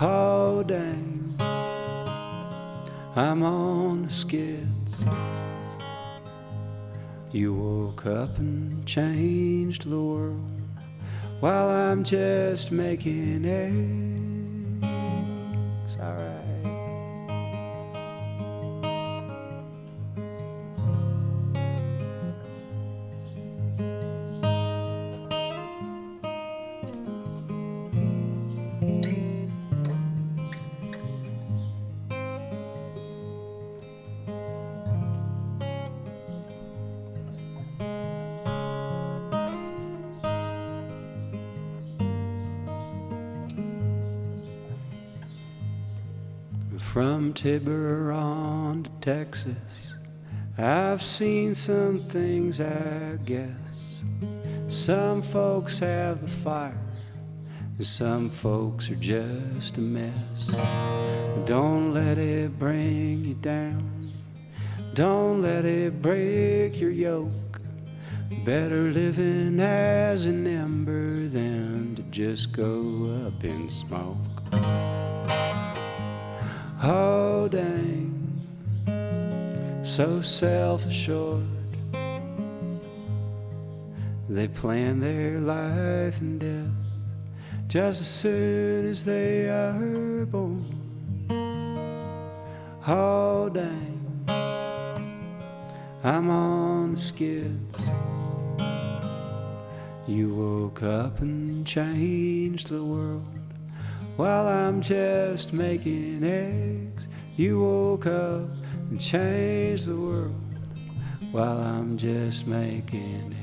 Oh, dang, I'm on the skids. You woke up and changed the world while I'm just making eggs. All right. From Tiburon to Texas, I've seen some things, I guess. Some folks have the fire, and some folks are just a mess. Don't let it bring you down, don't let it break your yoke. Better living as an ember than to just go up in smoke. Oh, dang, so self-assured. They plan their life and death just as soon as they are born. Oh, dang, I'm on the skids. You woke up and changed the world while I'm just making eggs. You woke up and changed the world while I'm just making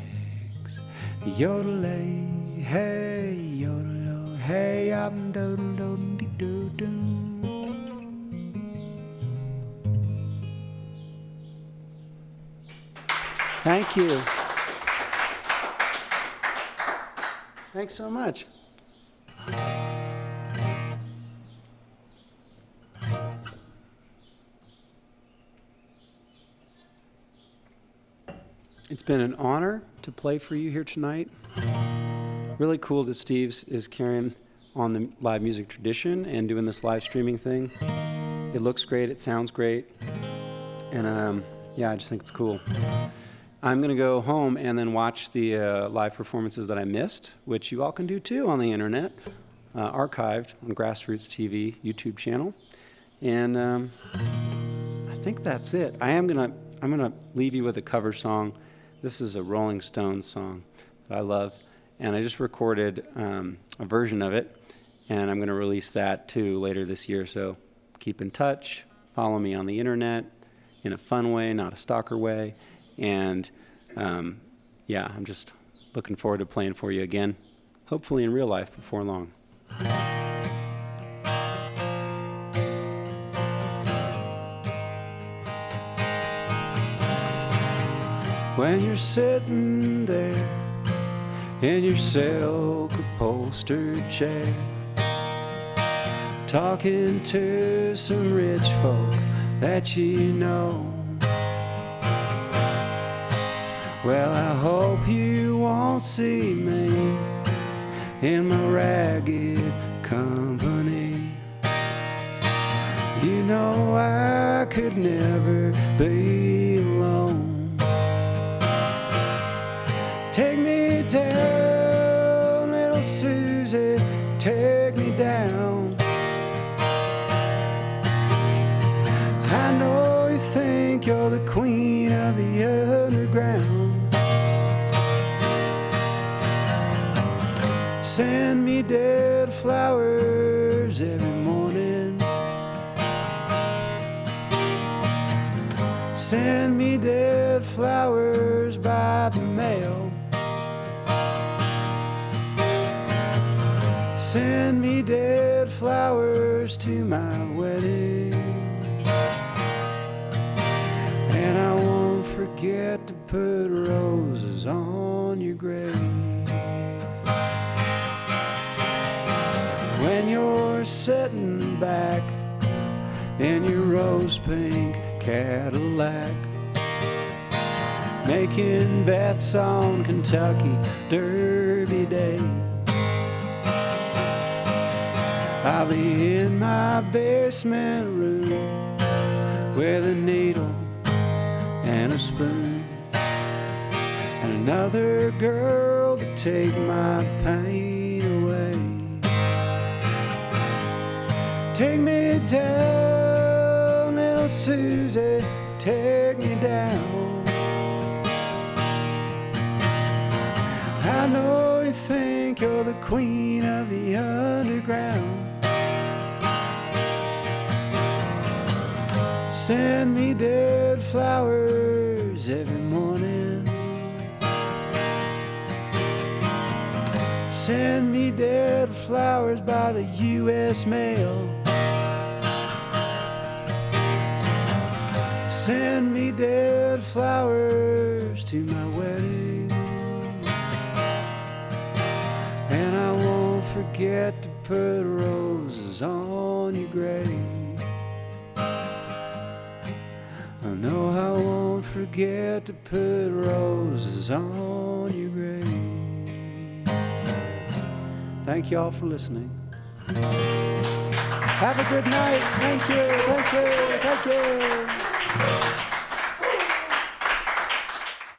eggs. Yodel-ay, hey, yodel-oh, hey, I'm do-do-do-do-do. Thank you. Thanks so much. It's been an honor to play for you here tonight. Really cool that Steve's is carrying on the live music tradition and doing this live streaming thing. It looks great, it sounds great, and yeah, I just think it's cool. I'm going to go home and then watch the live performances that I missed, which you all can do too on the internet, archived on GrassRoots TV YouTube channel. And I think that's it. I'm gonna leave you with a cover song. This is a Rolling Stones song that I love, and I just recorded a version of it, and I'm going to release that too later this year. So keep in touch, follow me on the internet in a fun way, not a stalker way, and yeah, I'm just looking forward to playing for you again, hopefully in real life before long. When you're sitting there in your silk upholstered chair, talking to some rich folk that you know, well, I hope you won't see me in my ragged company. You know I could never be alone. Take me down, little Susie, take me down. I know you think you're the queen of the underground. Send me dead flowers every morning. Send me dead flowers by the mail. Send me dead flowers to my wedding. And I won't forget to put roses on your grave. When you're sitting back in your rose pink Cadillac, making bets on Kentucky Derby Day, I'll be in my basement room with a needle and a spoon, and another girl to take my pain away. Take me down, little Susie, take me down. I know you think you're the queen of the underground. Send me dead flowers every morning. Send me dead flowers by the U.S. mail. Send me dead flowers to my wedding. And I won't forget to put roses on your grave. I know I won't forget to put roses on your grave. Thank you all for listening. Have a good night. Thank you, thank you, thank you.